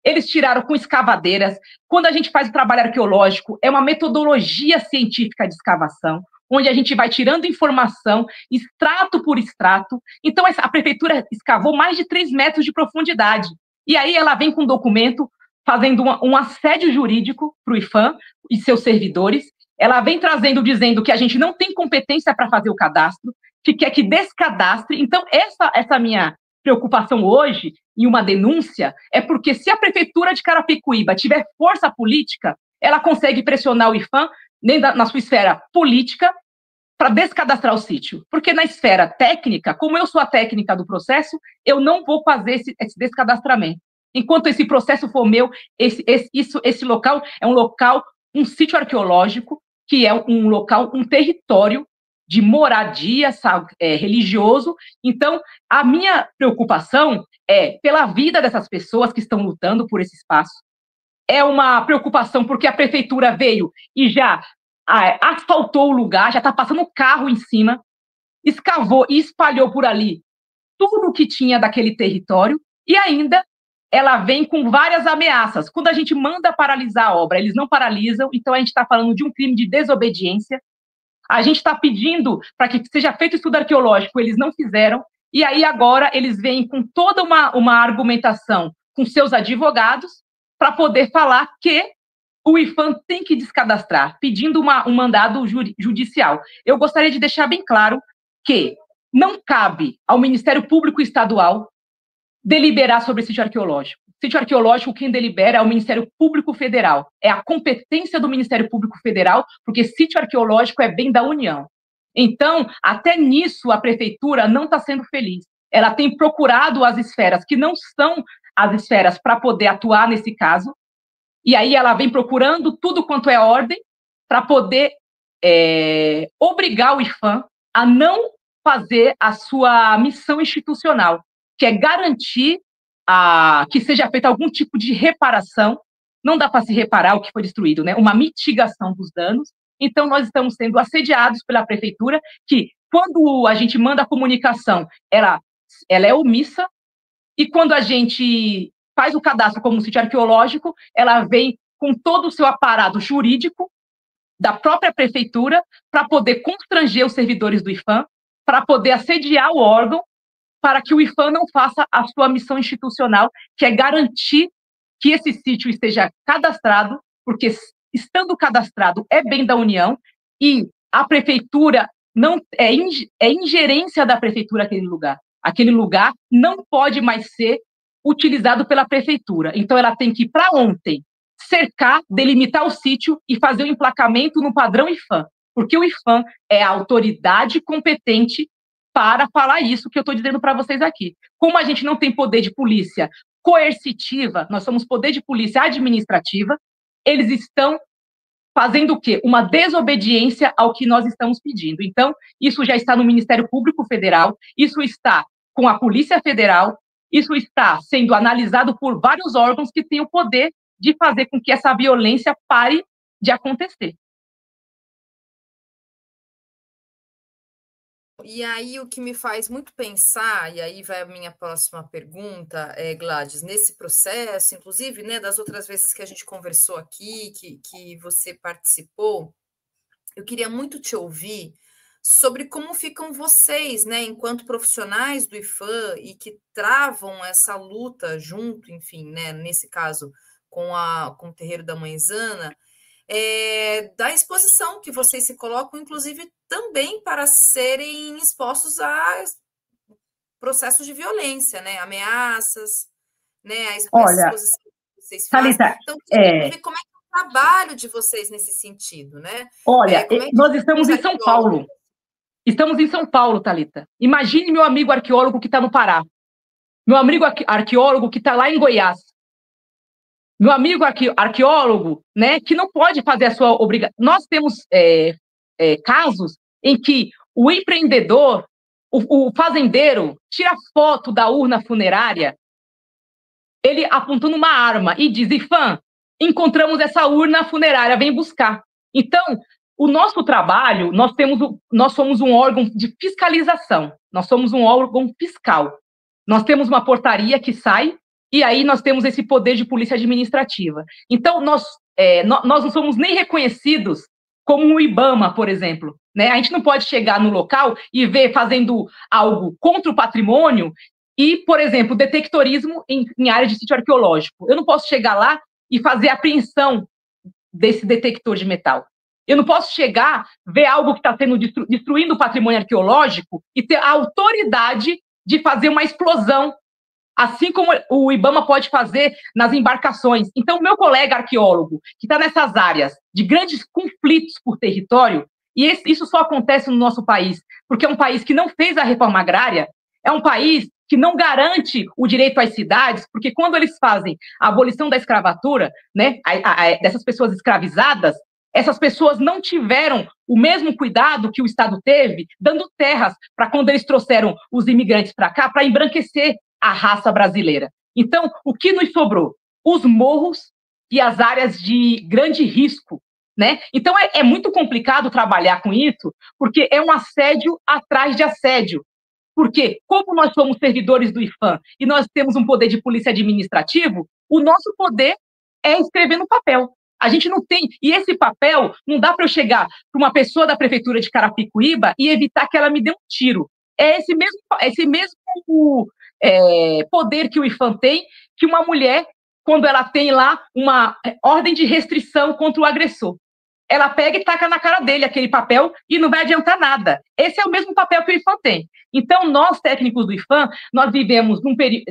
eles tiraram com escavadeiras. Quando a gente faz o trabalho arqueológico, é uma metodologia científica de escavação, onde a gente vai tirando informação, extrato por extrato. Então, a prefeitura escavou mais de 3 metros de profundidade. E aí ela vem com um documento fazendo um assédio jurídico para o IPHAN e seus servidores. Ela vem trazendo, dizendo que a gente não tem competência para fazer o cadastro, que quer que descadastre. Então, essa minha preocupação hoje, em uma denúncia, é porque se a prefeitura de Carapicuíba tiver força política, ela consegue pressionar o IPHAN, na sua esfera política, para descadastrar o sítio. Porque na esfera técnica, como eu sou a técnica do processo, eu não vou fazer esse descadastramento. Enquanto esse processo for meu, esse local é um local, um sítio arqueológico, que é um local, um território de moradia religioso. Então, a minha preocupação é pela vida dessas pessoas que estão lutando por esse espaço. É uma preocupação porque a prefeitura veio e já asfaltou o lugar, já está passando um carro em cima, escavou e espalhou por ali tudo o que tinha daquele território, e ainda ela vem com várias ameaças. Quando a gente manda paralisar a obra, eles não paralisam, então a gente está falando de um crime de desobediência. A gente está pedindo para que seja feito estudo arqueológico, eles não fizeram, e aí agora eles vêm com toda uma argumentação com seus advogados para poder falar que o IPHAN tem que descadastrar, pedindo um mandado judicial. Eu gostaria de deixar bem claro que não cabe ao Ministério Público Estadual deliberar sobre sítio arqueológico. Sítio arqueológico, quem delibera é o Ministério Público Federal. É a competência do Ministério Público Federal, porque sítio arqueológico é bem da União. Então, até nisso, a prefeitura não está sendo feliz. Ela tem procurado as esferas que não são as esferas para poder atuar nesse caso, e aí ela vem procurando tudo quanto é ordem para poder obrigar o IPHAN a não fazer a sua missão institucional, que é garantir que seja feita algum tipo de reparação. Não dá para se reparar o que foi destruído, né? Uma mitigação dos danos. Então, nós estamos sendo assediados pela prefeitura, que, quando a gente manda a comunicação, ela é omissa, e quando a gente faz o cadastro como um sítio arqueológico, ela vem com todo o seu aparato jurídico da própria prefeitura para poder constranger os servidores do IPHAN, para poder assediar o órgão, para que o IPHAN não faça a sua missão institucional, que é garantir que esse sítio esteja cadastrado, porque estando cadastrado é bem da União, e a prefeitura não é ingerência da prefeitura aquele lugar. Aquele lugar não pode mais ser utilizado pela prefeitura. Então, ela tem que ir para ontem, cercar, delimitar o sítio e fazer o emplacamento no padrão IPHAN, porque o IPHAN é a autoridade competente para falar isso que eu estou dizendo para vocês aqui. Como a gente não tem poder de polícia coercitiva, nós somos poder de polícia administrativa, eles estão fazendo o quê? Uma desobediência ao que nós estamos pedindo. Então, isso já está no Ministério Público Federal, isso está com a Polícia Federal, isso está sendo analisado por vários órgãos que têm o poder de fazer com que essa violência pare de acontecer. E aí, o que me faz muito pensar, e aí vai a minha próxima pergunta, Gladys, nesse processo, inclusive, né, das outras vezes que a gente conversou aqui, que você participou, eu queria muito te ouvir sobre como ficam vocês, né, enquanto profissionais do IPHAN e que travam essa luta junto, enfim, né, nesse caso, com o Terreiro da Mãezana, da exposição que vocês se colocam, inclusive, também para serem expostos a processos de violência, né? Ameaças, né? A exposição que vocês fazem. Thalita, então, queria ver como é que é o trabalho de vocês nesse sentido, né? Olha, nós estamos em São Paulo. Estamos em São Paulo, Thalita. Imagine meu amigo arqueólogo que está no Pará. Meu amigo arqueólogo que está lá em Goiás. Meu amigo arqueólogo, né, que não pode fazer a sua obrigação. Nós temos casos em que o empreendedor, o fazendeiro, tira foto da urna funerária, ele apontando uma arma e diz: IPHAN, encontramos essa urna funerária, vem buscar. Então, o nosso trabalho, nós somos um órgão de fiscalização, nós somos um órgão fiscal. Nós temos uma portaria que sai, e aí nós temos esse poder de polícia administrativa. Então, nós não somos nem reconhecidos como o IBAMA, por exemplo. Né? A gente não pode chegar no local e ver fazendo algo contra o patrimônio e, por exemplo, detectorismo em área de sítio arqueológico. Eu não posso chegar lá e fazer apreensão desse detector de metal. Eu não posso chegar, ver algo que está sendo destruindo o patrimônio arqueológico e ter a autoridade de fazer uma explosão, assim como o IBAMA pode fazer nas embarcações. Então, meu colega arqueólogo, que está nessas áreas de grandes conflitos por território, e isso só acontece no nosso país, porque é um país que não fez a reforma agrária, é um país que não garante o direito às cidades, porque quando eles fazem a abolição da escravatura, né, dessas pessoas escravizadas, essas pessoas não tiveram o mesmo cuidado que o Estado teve, dando terras para quando eles trouxeram os imigrantes para cá, para embranquecer a raça brasileira. Então, o que nos sobrou? Os morros e as áreas de grande risco, né? Então, é muito complicado trabalhar com isso, porque é um assédio atrás de assédio. Porque, como nós somos servidores do IPHAN e nós temos um poder de polícia administrativo, o nosso poder é escrever no papel. A gente não tem, e esse papel não dá para eu chegar para uma pessoa da prefeitura de Carapicuíba e evitar que ela me dê um tiro. É esse mesmo poder que o IPHAN tem, que uma mulher, quando ela tem lá uma ordem de restrição contra o agressor, ela pega e taca na cara dele aquele papel e não vai adiantar nada. Esse é o mesmo papel que o IPHAN tem. Então, nós, técnicos do IPHAN, nós vivemos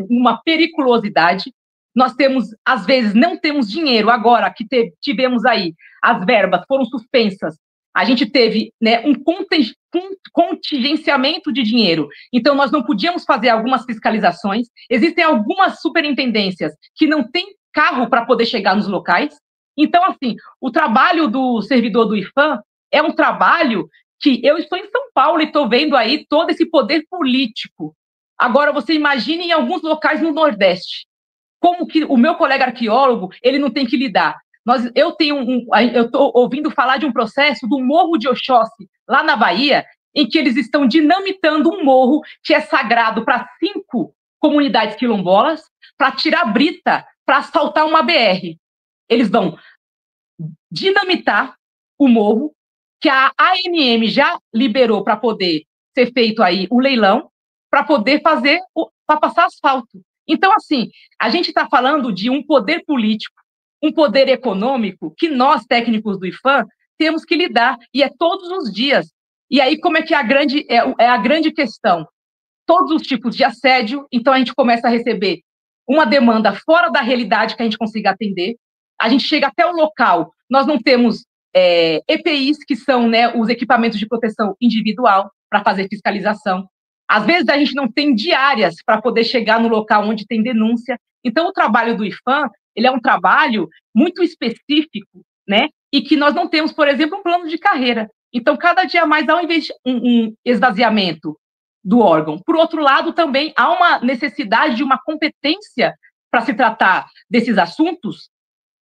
numa periculosidade. Nós temos, às vezes, não temos dinheiro. Agora que tivemos aí, as verbas foram suspensas, a gente teve, né, um contingenciamento de dinheiro. Então, nós não podíamos fazer algumas fiscalizações. Existem algumas superintendências que não têm carro para poder chegar nos locais. Então, assim, o trabalho do servidor do IPHAN é um trabalho que eu estou em São Paulo e estou vendo aí todo esse poder político Agora, você imagine em alguns locais no Nordeste, como que o meu colega arqueólogo, ele não tem que lidar. Eu estou ouvindo falar de um processo do Morro de Oxóssi, lá na Bahia, em que eles estão dinamitando um morro que é sagrado para 5 comunidades quilombolas, para tirar brita, para asfaltar uma BR. Eles vão dinamitar o morro, que a ANM já liberou para poder ser feito aí o leilão, para poder fazer, para passar asfalto. Então, assim, a gente está falando de um poder político, um poder econômico que nós, técnicos do IPHAN, temos que lidar, e é todos os dias. E aí, como é que é a grande questão? Todos os tipos de assédio, então a gente começa a receber uma demanda fora da realidade que a gente consiga atender, a gente chega até o local, nós não temos EPIs, que são, né, os equipamentos de proteção individual, para fazer fiscalização. Às vezes a gente não tem diárias para poder chegar no local onde tem denúncia. Então o trabalho do IPHAN, ele é um trabalho muito específico, né, e que nós não temos, por exemplo, um plano de carreira. Então, cada dia mais há um esvaziamento do órgão. Por outro lado, também há uma necessidade de uma competência para se tratar desses assuntos,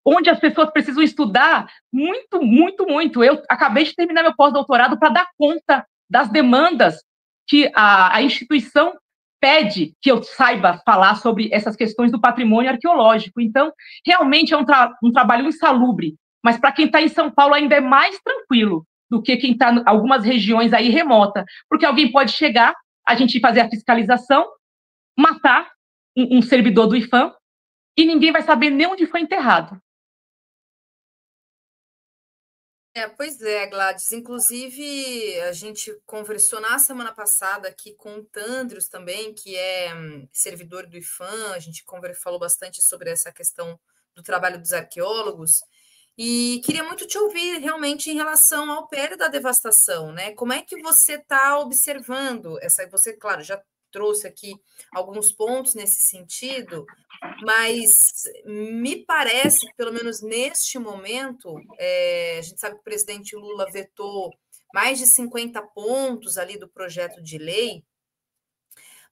onde as pessoas precisam estudar muito, muito, muito. Eu acabei de terminar meu pós-doutorado para dar conta das demandas que a instituição pede que eu saiba falar sobre essas questões do patrimônio arqueológico. Então, realmente é um trabalho insalubre, mas para quem está em São Paulo ainda é mais tranquilo do que quem está em algumas regiões aí remota, porque alguém pode chegar, a gente fazer a fiscalização, matar um servidor do IPHAN e ninguém vai saber nem onde foi enterrado. Pois é, Gladys. Inclusive, a gente conversou na semana passada aqui com o Tandrios também, que é servidor do IPHAN. A gente falou bastante sobre essa questão do trabalho dos arqueólogos. E queria muito te ouvir realmente em relação ao pé da devastação, né? Como é que você está observando essa? Você, claro, já trouxe aqui alguns pontos nesse sentido, mas me parece que, pelo menos neste momento, a gente sabe que o presidente Lula vetou mais de 50 pontos ali do projeto de lei,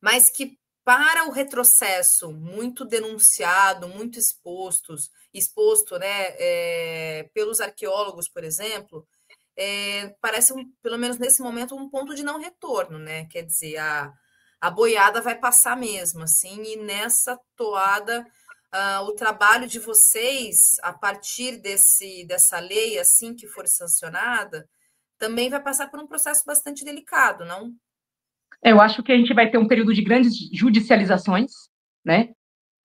mas que para o retrocesso muito denunciado, muito exposto, né, pelos arqueólogos, por exemplo, parece, pelo menos nesse momento, um ponto de não retorno, né? Quer dizer, a boiada vai passar mesmo, assim, e nessa toada, o trabalho de vocês, a partir dessa lei, assim que for sancionada, também vai passar por um processo bastante delicado, não? Eu acho que a gente vai ter um período de grandes judicializações, né?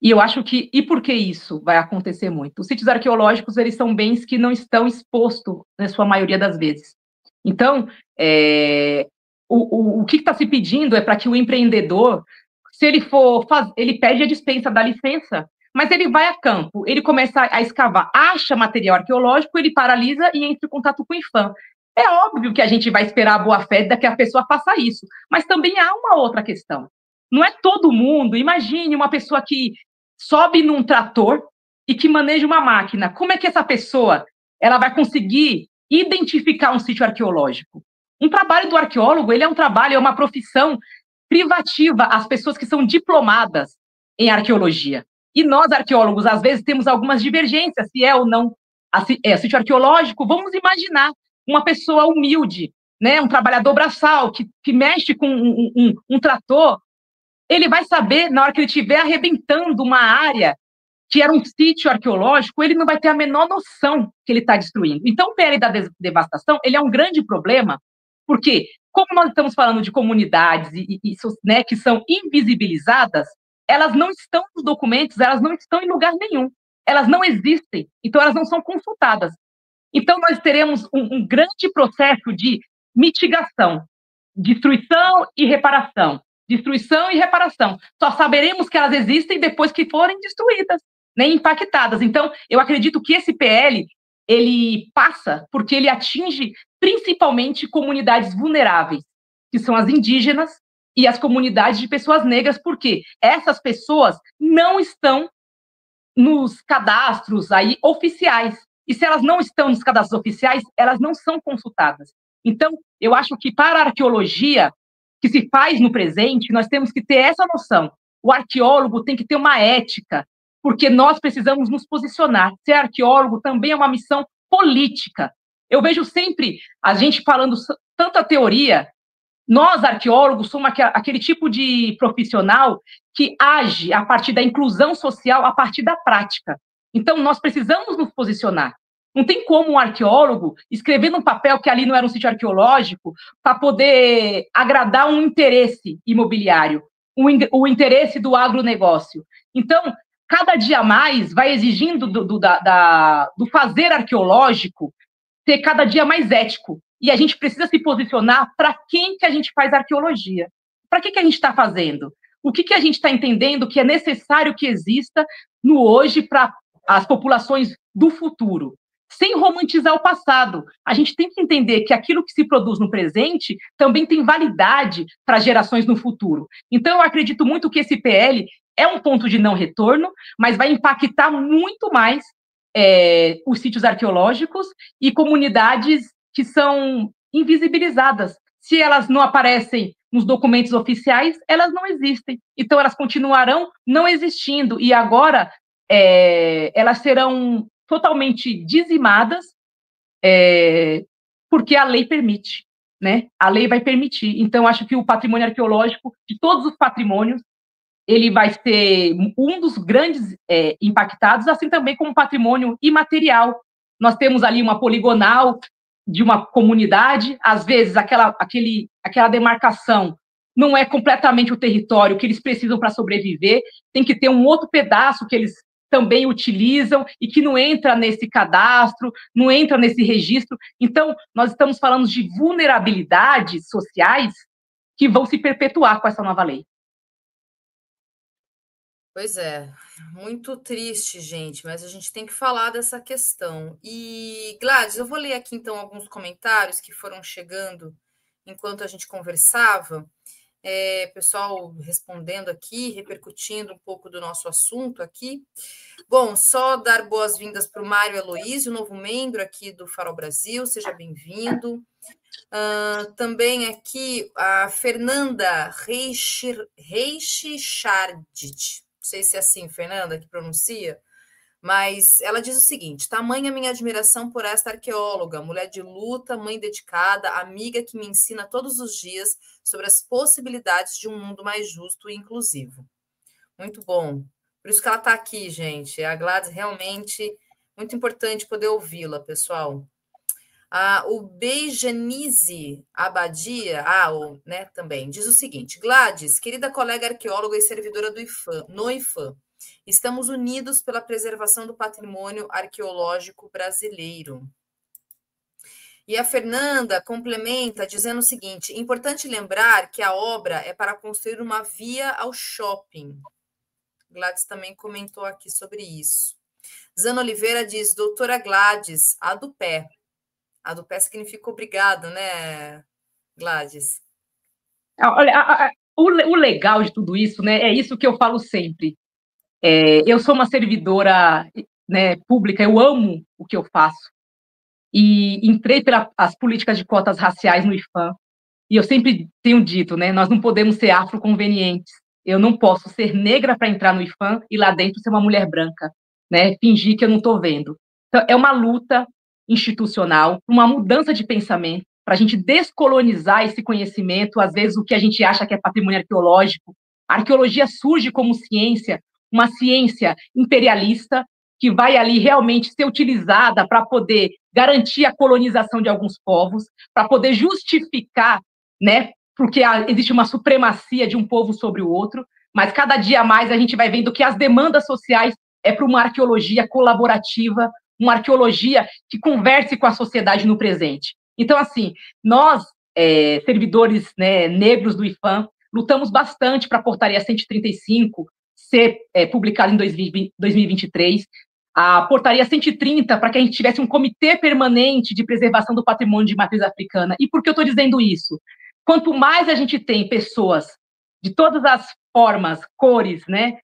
E eu acho que, e por que isso vai acontecer muito? Os sítios arqueológicos, eles são bens que não estão expostos, na sua maioria das vezes. Então, o que está se pedindo é para que o empreendedor, se ele for ele pede a dispensa da licença, mas ele vai a campo, ele começa a escavar, acha material arqueológico, ele paralisa e entra em contato com o IPHAN. É óbvio que a gente vai esperar a boa-fé de que a pessoa faça isso, mas também há uma outra questão. Não é todo mundo, imagine uma pessoa que sobe num trator e que maneja uma máquina. Como é que essa pessoa ela vai conseguir identificar um sítio arqueológico? Um trabalho do arqueólogo, ele é um trabalho, é uma profissão privativa às pessoas que são diplomadas em arqueologia. E nós, arqueólogos, às vezes temos algumas divergências, se é ou não sítio arqueológico. Vamos imaginar uma pessoa humilde, né, um trabalhador braçal, que mexe com um trator, ele vai saber, na hora que ele estiver arrebentando uma área que era um sítio arqueológico, ele não vai ter a menor noção que ele está destruindo. Então, o PL da devastação, ele é um grande problema, porque, como nós estamos falando de comunidades né, que são invisibilizadas, elas não estão nos documentos, elas não estão em lugar nenhum, elas não existem, então elas não são consultadas. Então, nós teremos um grande processo de mitigação, destruição e reparação. Destruição e reparação. Só saberemos que elas existem depois que forem destruídas, nem impactadas. Então, eu acredito que esse PL, ele passa porque ele atinge principalmente comunidades vulneráveis, que são as indígenas e as comunidades de pessoas negras, porque essas pessoas não estão nos cadastros aí oficiais. E se elas não estão nos cadastros oficiais, elas não são consultadas. Então, eu acho que para a arqueologia, que se faz no presente, nós temos que ter essa noção. O arqueólogo tem que ter uma ética, porque nós precisamos nos posicionar. Ser arqueólogo também é uma missão política. Eu vejo sempre a gente falando tanta teoria. Nós, arqueólogos, somos aquele tipo de profissional que age a partir da inclusão social, a partir da prática. Então, nós precisamos nos posicionar. Não tem como um arqueólogo escrever num papel que ali não era um sítio arqueológico para poder agradar um interesse imobiliário, o interesse do agronegócio. Então, cada dia mais vai exigindo do fazer arqueológico ser cada dia mais ético. E a gente precisa se posicionar para quem que a gente faz arqueologia. Para que a gente está fazendo? O que a gente está entendendo que é necessário que exista no hoje para as populações do futuro? Sem romantizar o passado. A gente tem que entender que aquilo que se produz no presente também tem validade para gerações no futuro. Então, eu acredito muito que esse PL é um ponto de não retorno, mas vai impactar muito mais os sítios arqueológicos e comunidades que são invisibilizadas. Se elas não aparecem nos documentos oficiais, elas não existem. Então, elas continuarão não existindo. E agora, elas serão totalmente dizimadas, porque a lei permite, né? A lei vai permitir. Então, acho que o patrimônio arqueológico, de todos os patrimônios, ele vai ser um dos grandes impactados, assim também como patrimônio imaterial. Nós temos ali uma poligonal de uma comunidade, às vezes aquela demarcação não é completamente o território que eles precisam para sobreviver, tem que ter um outro pedaço que eles também utilizam e que não entra nesse cadastro, não entra nesse registro. Então, nós estamos falando de vulnerabilidades sociais que vão se perpetuar com essa nova lei. Pois é, muito triste, gente, mas a gente tem que falar dessa questão. E, Gladys, eu vou ler aqui, então, alguns comentários que foram chegando enquanto a gente conversava. Pessoal respondendo aqui, repercutindo um pouco do nosso assunto aqui. Bom, só dar boas-vindas para o Mário Aloísio, novo membro aqui do Farol Brasil, seja bem-vindo. Também aqui a Fernanda Reichichardt, não sei se é assim, Fernanda, que pronuncia, mas ela diz o seguinte: tamanha minha admiração por esta arqueóloga, mulher de luta, mãe dedicada, amiga que me ensina todos os dias sobre as possibilidades de um mundo mais justo e inclusivo. Muito bom. Por isso que ela está aqui, gente. A Gladys realmente muito importante poder ouvi-la, pessoal. O Beijanise Abadia, também, diz o seguinte: Gladys, querida colega arqueóloga e servidora do IFAM, no IFAM, estamos unidos pela preservação do patrimônio arqueológico brasileiro. E a Fernanda complementa dizendo o seguinte: importante lembrar que a obra é para construir uma via ao shopping. Gladys também comentou aqui sobre isso. Zana Oliveira diz: doutora Gladys, a do pé. A do pé significa obrigado, né, Gladys? Olha, o legal de tudo isso, né, é isso que eu falo sempre. Eu sou uma servidora, né, pública, eu amo o que eu faço. E entrei pelas políticas de cotas raciais no IFAM. E eu sempre tenho dito, né, nós não podemos ser afroconvenientes. Eu não posso ser negra para entrar no IFAM e lá dentro ser uma mulher branca, né, fingir que eu não estou vendo. Então, é uma luta institucional, uma mudança de pensamento, para a gente descolonizar esse conhecimento, às vezes o que a gente acha que é patrimônio arqueológico. A arqueologia surge como ciência, uma ciência imperialista, que vai ali realmente ser utilizada para poder garantir a colonização de alguns povos, para poder justificar, né, porque existe uma supremacia de um povo sobre o outro, mas cada dia mais a gente vai vendo que as demandas sociais é para uma arqueologia colaborativa, uma arqueologia que converse com a sociedade no presente. Então, assim, nós, servidores, né, negros do IFAM, lutamos bastante para a portaria 135 ser publicada em 2023, a portaria 130 para que a gente tivesse um comitê permanente de preservação do patrimônio de matriz africana. E por que eu estou dizendo isso? Quanto mais a gente tem pessoas de todas as formas, cores, né,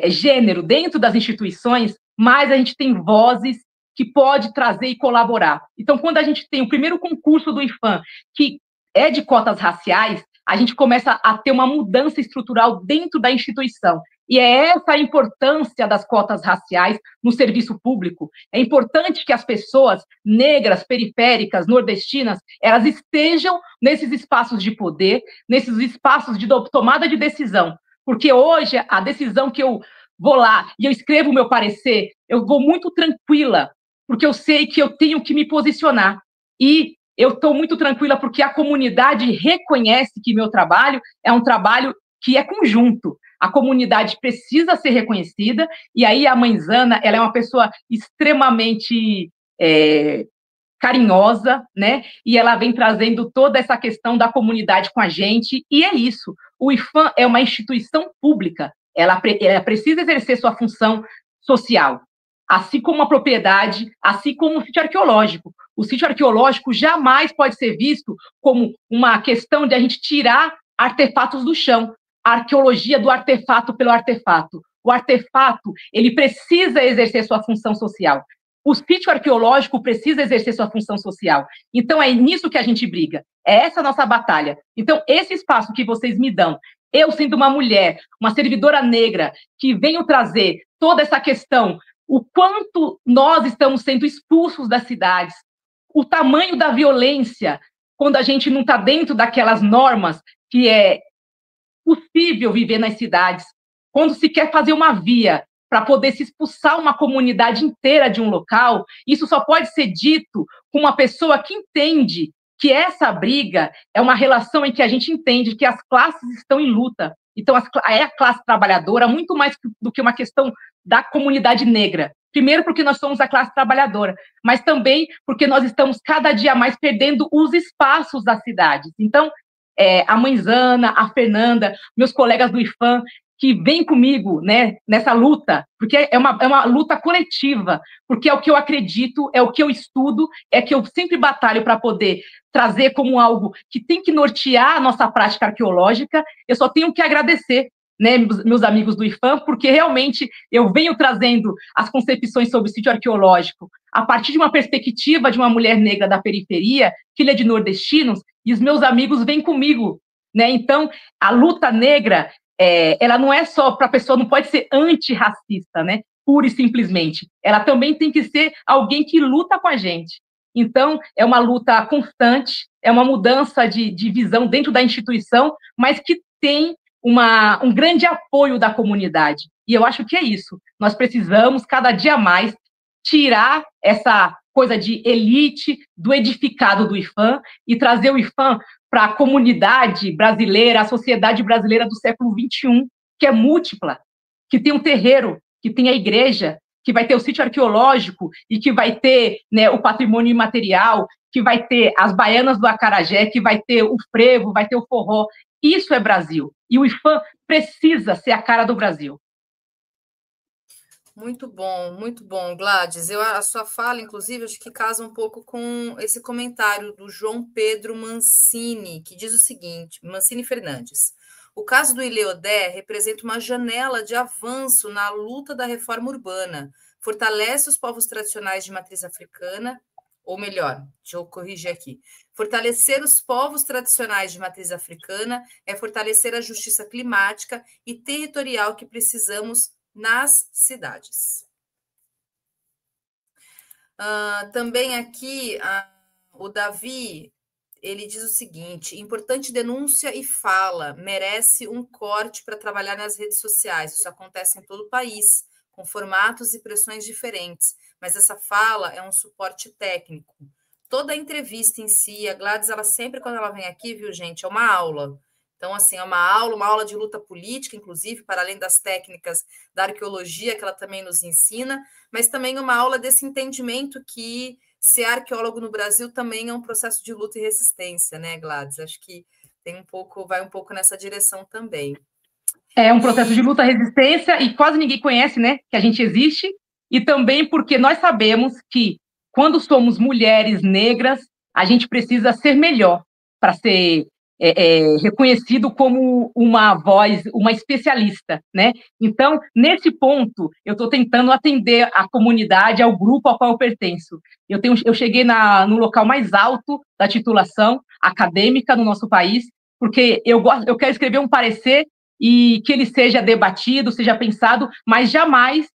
gênero dentro das instituições, mais a gente tem vozes que pode trazer e colaborar. Então, quando a gente tem o primeiro concurso do IFAM, que é de cotas raciais, a gente começa a ter uma mudança estrutural dentro da instituição. E é essa a importância das cotas raciais no serviço público. É importante que as pessoas negras, periféricas, nordestinas, elas estejam nesses espaços de poder, nesses espaços de tomada de decisão. Porque hoje, a decisão que eu vou lá e eu escrevo o meu parecer, eu vou muito tranquila, porque eu sei que eu tenho que me posicionar. E eu estou muito tranquila porque a comunidade reconhece que meu trabalho é um trabalho que é conjunto. A comunidade precisa ser reconhecida, e aí a mãe Zana, ela é uma pessoa extremamente carinhosa, né? E ela vem trazendo toda essa questão da comunidade com a gente, e é isso. O IFAM é uma instituição pública, ela precisa exercer sua função social, assim como a propriedade, assim como o sítio arqueológico. O sítio arqueológico jamais pode ser visto como uma questão de a gente tirar artefatos do chão, a arqueologia do artefato pelo artefato. O artefato, ele precisa exercer sua função social. O sítio arqueológico precisa exercer sua função social. Então, é nisso que a gente briga. É essa a nossa batalha. Então, esse espaço que vocês me dão, eu sendo uma mulher, uma servidora negra, que venho trazer toda essa questão, o quanto nós estamos sendo expulsos das cidades, o tamanho da violência, quando a gente não está dentro daquelas normas que é possível viver nas cidades, quando se quer fazer uma via para poder se expulsar uma comunidade inteira de um local, isso só pode ser dito com uma pessoa que entende que essa briga é uma relação em que a gente entende que as classes estão em luta. Então, é a classe trabalhadora, muito mais do que uma questão da comunidade negra. Primeiro, porque nós somos a classe trabalhadora, mas também porque nós estamos cada dia mais perdendo os espaços das cidades. Então, a mãe Zana, a Fernanda, meus colegas do IFAM, que vêm comigo, né, nessa luta, porque é uma luta coletiva, porque é o que eu acredito, é o que eu estudo, é que eu sempre batalho para poder trazer como algo que tem que nortear a nossa prática arqueológica. Eu só tenho que agradecer, né, meus amigos do IFAM, porque realmente eu venho trazendo as concepções sobre o sítio arqueológico a partir de uma perspectiva de uma mulher negra da periferia, filha de nordestinos, e os meus amigos vêm comigo, né? Então, a luta negra, ela não é só para a pessoa, não pode ser antirracista, né? Pura e simplesmente. Ela também tem que ser alguém que luta com a gente. Então, é uma luta constante, é uma mudança de visão dentro da instituição, mas que tem um grande apoio da comunidade. E eu acho que é isso. Nós precisamos, cada dia mais, tirar essa coisa de elite do edificado do IFAM e trazer o IFAM para a comunidade brasileira, a sociedade brasileira do século XXI, que é múltipla, que tem um terreiro, que tem a igreja, que vai ter o sítio arqueológico e que vai ter, né, o patrimônio imaterial, que vai ter as baianas do acarajé, que vai ter o frevo, vai ter o forró. Isso é Brasil. E o IFAM precisa ser a cara do Brasil. Muito bom, Gladys. A sua fala, inclusive, acho que casa um pouco com esse comentário do João Pedro Mancini, que diz o seguinte, Mancini Fernandes: o caso do Ilhéodé representa uma janela de avanço na luta da reforma urbana, fortalece os povos tradicionais de matriz africana, ou melhor, deixa eu corrigir aqui, fortalecer os povos tradicionais de matriz africana é fortalecer a justiça climática e territorial que precisamos nas cidades. Também aqui, o Davi, ele diz o seguinte: importante denúncia e fala, merece um corte para trabalhar nas redes sociais. Isso acontece em todo o país, com formatos e pressões diferentes, mas essa fala é um suporte técnico. Toda a entrevista em si, a Gladys, ela sempre, quando ela vem aqui, viu, gente, é uma aula. Então, assim, é uma aula de luta política, inclusive, para além das técnicas da arqueologia, que ela também nos ensina, mas também uma aula desse entendimento que ser arqueólogo no Brasil também é um processo de luta e resistência, né, Gladys? Acho que vai um pouco nessa direção também. É um processo de luta e resistência, e quase ninguém conhece, né, que a gente existe, e também porque nós sabemos que, quando somos mulheres negras, a gente precisa ser melhor para ser reconhecido como uma voz, uma especialista, né? Então, nesse ponto, eu estou tentando atender a comunidade, ao grupo ao qual eu pertenço. Eu cheguei no local mais alto da titulação acadêmica no nosso país, porque eu quero escrever um parecer e que ele seja debatido, seja pensado, mas jamais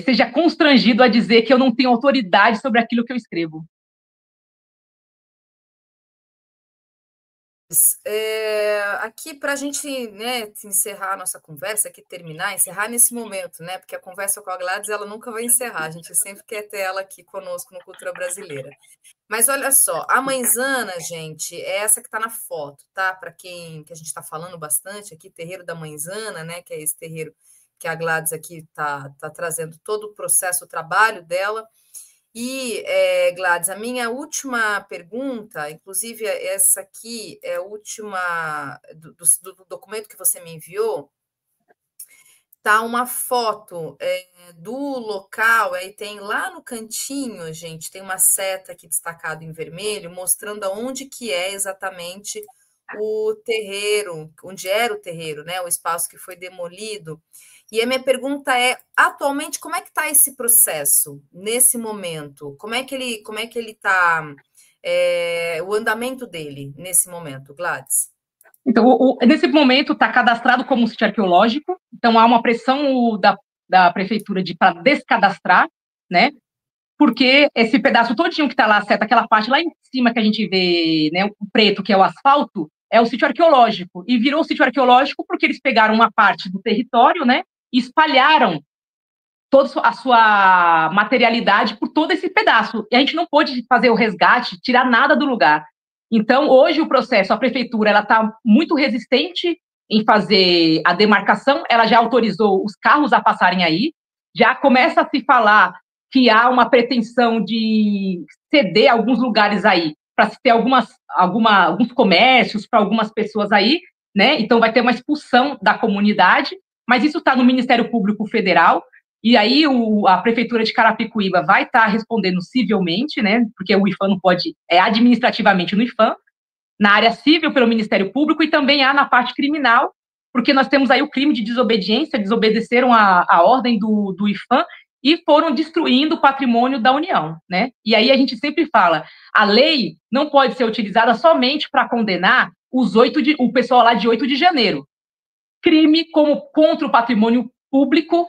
seja constrangido a dizer que eu não tenho autoridade sobre aquilo que eu escrevo. Aqui para a gente, né, encerrar a nossa conversa, aqui terminar, encerrar nesse momento, né, porque a conversa com a Gladys ela nunca vai encerrar, a gente sempre quer ter ela aqui conosco no Cultura Brasileira. Mas olha só, a Mãezana, gente, é essa que está na foto, tá? Para quem que a gente está falando bastante aqui, terreiro da Mãezana, né, que é esse terreiro que a Gladys aqui tá trazendo todo o processo, o trabalho dela. E, Gladys, a minha última pergunta, inclusive essa aqui é a última do documento que você me enviou, tá uma foto do local, aí tem lá no cantinho, gente, tem uma seta aqui destacada em vermelho, mostrando aonde que é exatamente o terreiro, onde era o terreiro, né? O espaço que foi demolido. E a minha pergunta é, atualmente, como é que está esse processo nesse momento? Como é que ele está, o andamento dele nesse momento, Gladys? Então, nesse momento está cadastrado como um sítio arqueológico, então há uma pressão da prefeitura para descadastrar, né? Porque esse pedaço todinho que está lá, certo, aquela parte lá em cima que a gente vê, né, o preto, que é o asfalto, é o sítio arqueológico. E virou sítio arqueológico porque eles pegaram uma parte do território, né, e espalharam toda a sua materialidade por todo esse pedaço. E a gente não pôde fazer o resgate, tirar nada do lugar. Então, hoje o processo, a prefeitura, ela está muito resistente em fazer a demarcação, ela já autorizou os carros a passarem aí, já começa a se falar que há uma pretensão de ceder alguns lugares aí, para se ter alguns comércios para algumas pessoas aí, né? Então vai ter uma expulsão da comunidade, mas isso está no Ministério Público Federal, e aí a Prefeitura de Carapicuíba vai estar respondendo civilmente, né? Porque o IPHAN não pode, administrativamente no IPHAN, na área civil pelo Ministério Público e também há na parte criminal, porque nós temos aí o crime de desobediência, desobedeceram a ordem do IPHAN e foram destruindo o patrimônio da União, né? E aí a gente sempre fala, a lei não pode ser utilizada somente para condenar o pessoal lá de 8 de janeiro. Crime como contra o patrimônio público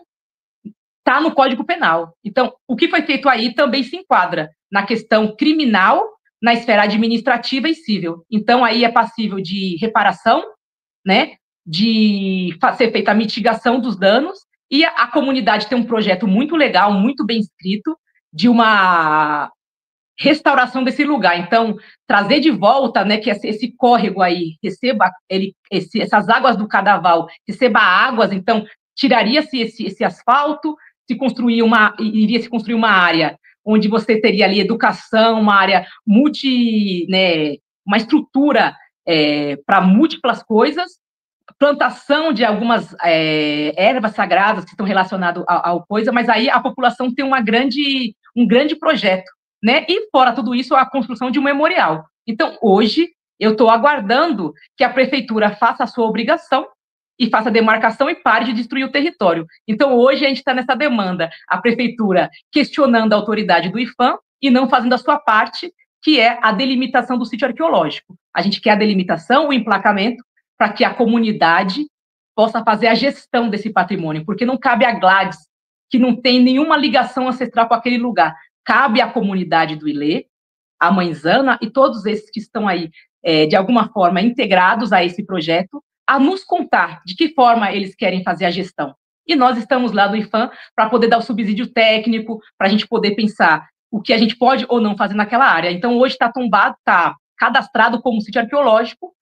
está no Código Penal. Então, o que foi feito aí também se enquadra na questão criminal, na esfera administrativa e civil. Então, aí é passível de reparação, né, de ser feita a mitigação dos danos, e a comunidade tem um projeto muito legal, muito bem escrito, de uma restauração desse lugar. Então, trazer de volta, né, que esse córrego aí receba essas águas do Cadaval, receba águas, então tiraria-se esse asfalto, iria se construir uma área onde você teria ali educação, uma área né, uma estrutura para múltiplas coisas, plantação de algumas ervas sagradas que estão relacionadas ao coisa, mas aí a população tem um grande projeto, né? E fora tudo isso, a construção de um memorial. Então, hoje, eu estou aguardando que a prefeitura faça a sua obrigação e faça a demarcação e pare de destruir o território. Então, hoje, a gente está nessa demanda, a prefeitura questionando a autoridade do IPHAN e não fazendo a sua parte, que é a delimitação do sítio arqueológico. A gente quer a delimitação, o emplacamento, para que a comunidade possa fazer a gestão desse patrimônio, porque não cabe a Gladys, que não tem nenhuma ligação ancestral com aquele lugar, cabe à comunidade do Ilê, a Mãezana e todos esses que estão aí, de alguma forma, integrados a esse projeto, a nos contar de que forma eles querem fazer a gestão. E nós estamos lá do IPHAN para poder dar o subsídio técnico, para a gente poder pensar o que a gente pode ou não fazer naquela área. Então, hoje está tombado, está cadastrado como sítio arqueológico,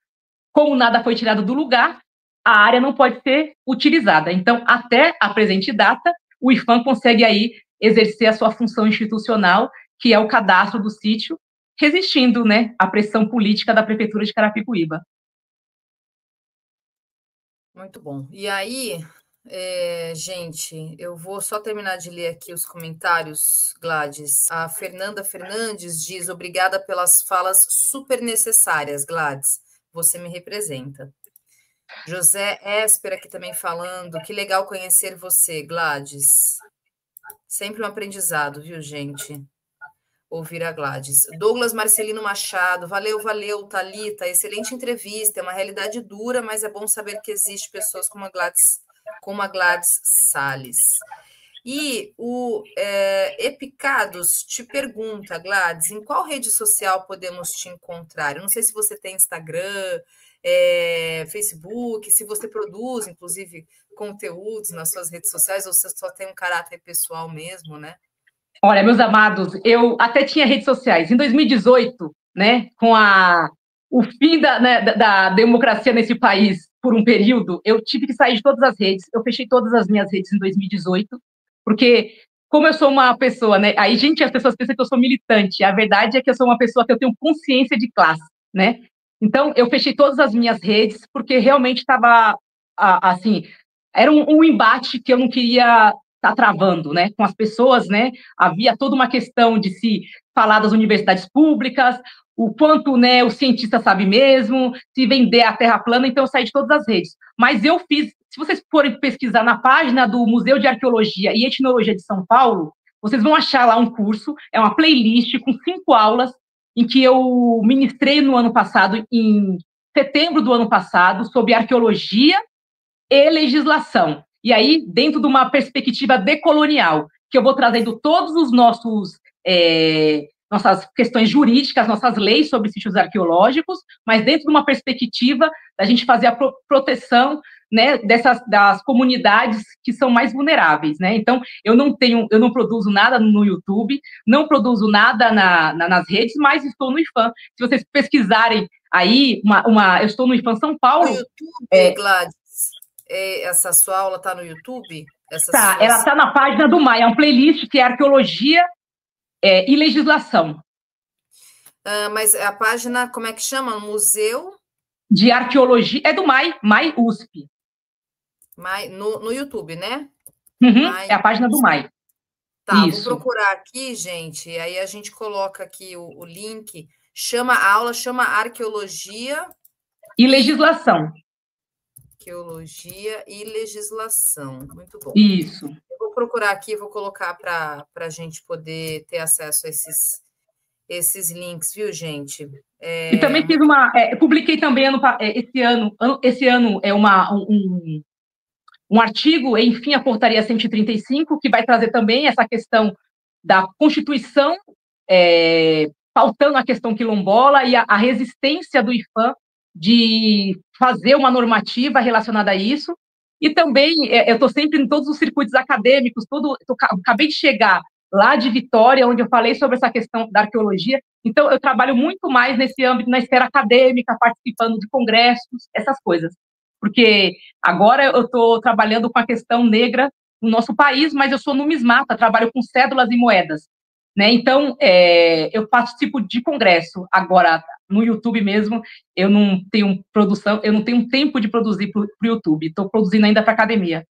como nada foi tirado do lugar, a área não pode ser utilizada. Então, até a presente data, o IPHAN consegue aí exercer a sua função institucional, que é o cadastro do sítio, resistindo, né, à pressão política da Prefeitura de Carapicuíba. Muito bom. E aí, gente, eu vou só terminar de ler aqui os comentários, Gladys. A Fernanda Fernandes diz: obrigada pelas falas super necessárias, Gladys. Você me representa. José Esper aqui também falando: que legal conhecer você, Gladys. Sempre um aprendizado, viu, gente? ouvir a Gladys. Douglas Marcelino Machado, valeu, valeu, Thalita, excelente entrevista, é uma realidade dura, mas é bom saber que existe pessoas como a Gladys Salles. E o Epicados te pergunta, Gladys, em qual rede social podemos te encontrar? Eu não sei se você tem Instagram, Facebook, se você produz, inclusive, conteúdos nas suas redes sociais, ou você só tem um caráter pessoal mesmo, né? Olha, meus amados, eu até tinha redes sociais. Em 2018, né, com o fim da democracia nesse país por um período, eu tive que sair de todas as redes. Eu fechei todas as minhas redes em 2018, porque como eu sou uma pessoa, né? Aí, gente, as pessoas pensam que eu sou militante. A verdade é que eu sou uma pessoa que eu tenho consciência de classe, né? Então, eu fechei todas as minhas redes, porque realmente estava, assim, era um embate que eu não queria estar travando, né? Com as pessoas, né? Havia toda uma questão de se falar das universidades públicas, o quanto, né, o cientista sabe mesmo, se vender a terra plana, então eu saí de todas as redes. Mas eu fiz, se vocês forem pesquisar na página do Museu de Arqueologia e Etnologia de São Paulo, vocês vão achar lá um curso, é uma playlist com 5 aulas, em que eu ministrei no ano passado, em setembro do ano passado, sobre arqueologia e legislação. E aí, dentro de uma perspectiva decolonial, que eu vou trazendo todos os nossas questões jurídicas, nossas leis sobre sítios arqueológicos, mas dentro de uma perspectiva da gente fazer a proteção, né, das comunidades que são mais vulneráveis, né? Então, eu não produzo nada no YouTube, não produzo nada nas redes, mas estou no IFAM. Se vocês pesquisarem aí, eu estou no IFAM São Paulo. No YouTube, Gladys, essa sua aula está no YouTube? Ela está na página do MAI, é uma playlist que é arqueologia e legislação. Mas a página, como é que chama? Museu? De Arqueologia, é do MAI USP. No YouTube, né? Uhum, é a página do MAI. Tá, isso. Vou procurar aqui, gente, aí a gente coloca aqui o link. A aula chama Arqueologia e Legislação. Arqueologia e Legislação. Muito bom. Isso. Eu vou procurar aqui, vou colocar para a gente poder ter acesso a esses links, viu, gente? E também fiz publiquei também esse ano é um artigo, enfim, a portaria 135, que vai trazer também essa questão da Constituição, pautando a questão quilombola e a resistência do IFAM de fazer uma normativa relacionada a isso. E também, eu estou sempre em todos os circuitos acadêmicos, acabei de chegar lá de Vitória, onde eu falei sobre essa questão da arqueologia. Então, eu trabalho muito mais nesse âmbito, na esfera acadêmica, participando de congressos, essas coisas. Porque agora eu estou trabalhando com a questão negra no nosso país, mas eu sou numismata, trabalho com cédulas e moedas, né? Então, eu participo de congresso. Agora, no YouTube mesmo, eu não tenho produção, eu não tenho tempo de produzir para o YouTube. Estou produzindo ainda para academia.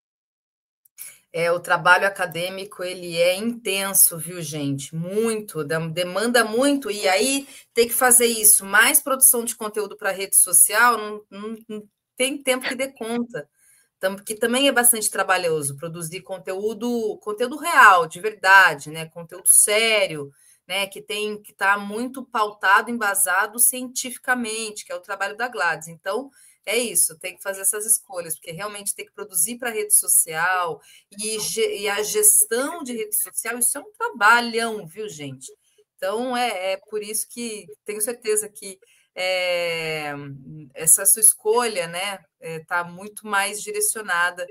O trabalho acadêmico, ele é intenso, viu, gente? Muito, demanda muito, e aí tem que fazer isso, mais produção de conteúdo para rede social, não tem tempo que dê conta, que também é bastante trabalhoso, produzir conteúdo real, de verdade, né? Conteúdo sério, né? Que está muito pautado, embasado cientificamente, que é o trabalho da Gladys. Então, é isso, tem que fazer essas escolhas, porque realmente tem que produzir para rede social e a gestão de rede social, isso é um trabalhão, viu, gente? Então, é por isso que tenho certeza que essa sua escolha, né, está muito mais direcionada,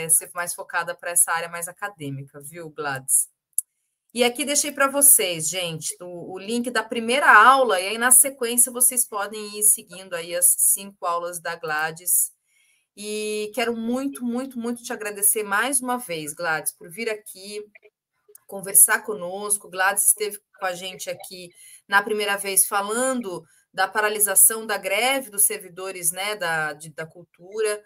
ser mais focada para essa área mais acadêmica, viu, Gladys? E aqui deixei para vocês, gente, o link da primeira aula, e aí na sequência vocês podem ir seguindo aí as 5 aulas da Gladys. E quero muito, muito, muito te agradecer mais uma vez, Gladys, por vir aqui conversar conosco. Gladys esteve com a gente aqui na primeira vez falando da paralisação da greve dos servidores, né, da cultura,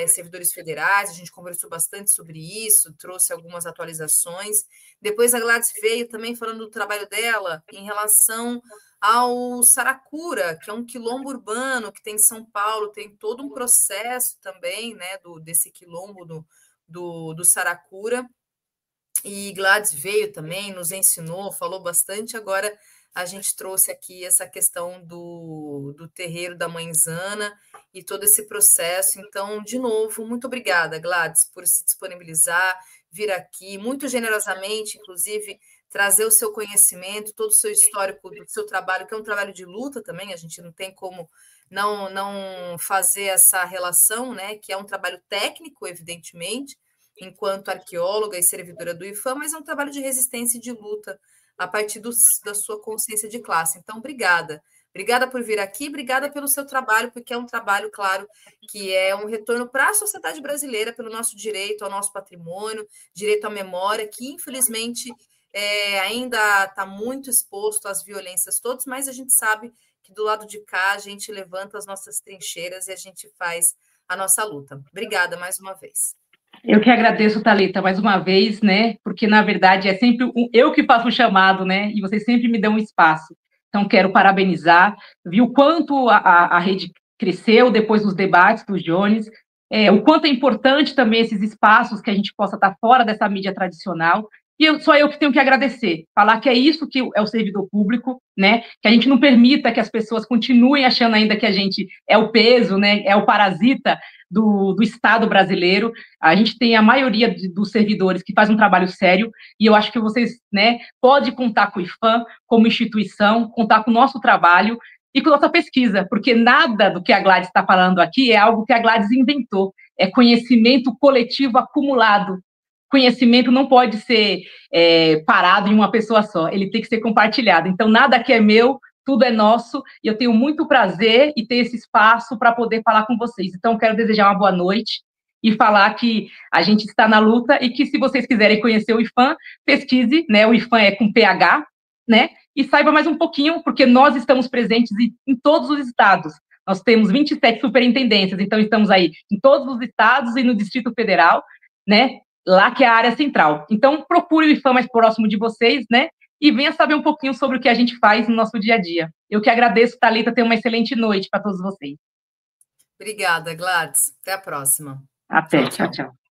servidores federais, a gente conversou bastante sobre isso, trouxe algumas atualizações. Depois a Gladys veio também falando do trabalho dela em relação ao Saracura, que é um quilombo urbano que tem em São Paulo, tem todo um processo também, né, desse quilombo do Saracura. E Gladys veio também, nos ensinou, falou bastante. Agora a gente trouxe aqui essa questão do terreiro da Mãe Zana e todo esse processo. Então, de novo, muito obrigada, Gladys, por se disponibilizar, vir aqui, muito generosamente, inclusive, trazer o seu conhecimento, todo o seu histórico do seu trabalho, que é um trabalho de luta também, a gente não tem como não fazer essa relação, né? Que é um trabalho técnico, evidentemente, enquanto arqueóloga e servidora do IFAM, mas é um trabalho de resistência e de luta a partir da sua consciência de classe. Então, obrigada. Obrigada por vir aqui, obrigada pelo seu trabalho, porque é um trabalho, claro, que é um retorno para a sociedade brasileira, pelo nosso direito ao nosso patrimônio, direito à memória, que infelizmente ainda está muito exposto às violências todas, mas a gente sabe que do lado de cá a gente levanta as nossas trincheiras e a gente faz a nossa luta. Obrigada mais uma vez. Eu que agradeço, Thalita, mais uma vez, né? Porque, na verdade, é sempre eu que faço o chamado, né? E vocês sempre me dão um espaço. Então, quero parabenizar. Vi o quanto a rede cresceu depois dos debates dos Jones, o quanto é importante também esses espaços que a gente possa estar fora dessa mídia tradicional. E só eu que tenho que agradecer, falar que é isso que é o servidor público, né? Que a gente não permita que as pessoas continuem achando ainda que a gente é o peso, né? É o parasita do Estado brasileiro. A gente tem a maioria dos servidores que faz um trabalho sério, e eu acho que vocês, né, podem contar com o IFAM como instituição, contar com o nosso trabalho e com a nossa pesquisa, porque nada do que a Gladys está falando aqui é algo que a Gladys inventou, é conhecimento coletivo acumulado. Conhecimento não pode ser parado em uma pessoa só, ele tem que ser compartilhado. Então, nada que é meu, tudo é nosso, e eu tenho muito prazer em ter esse espaço para poder falar com vocês. Então, quero desejar uma boa noite e falar que a gente está na luta e que, se vocês quiserem conhecer o IFAM, pesquise, né? O IFAM é com PH, né? E saiba mais um pouquinho, porque nós estamos presentes em todos os estados. Nós temos 27 superintendências, então estamos aí em todos os estados e no Distrito Federal, né? Lá que é a área central. Então, procure o IFAM mais próximo de vocês, né? E venha saber um pouquinho sobre o que a gente faz no nosso dia a dia. Eu que agradeço, Thalita, tenha uma excelente noite para todos vocês. Obrigada, Gladys. Até a próxima. Até, tchau, tchau.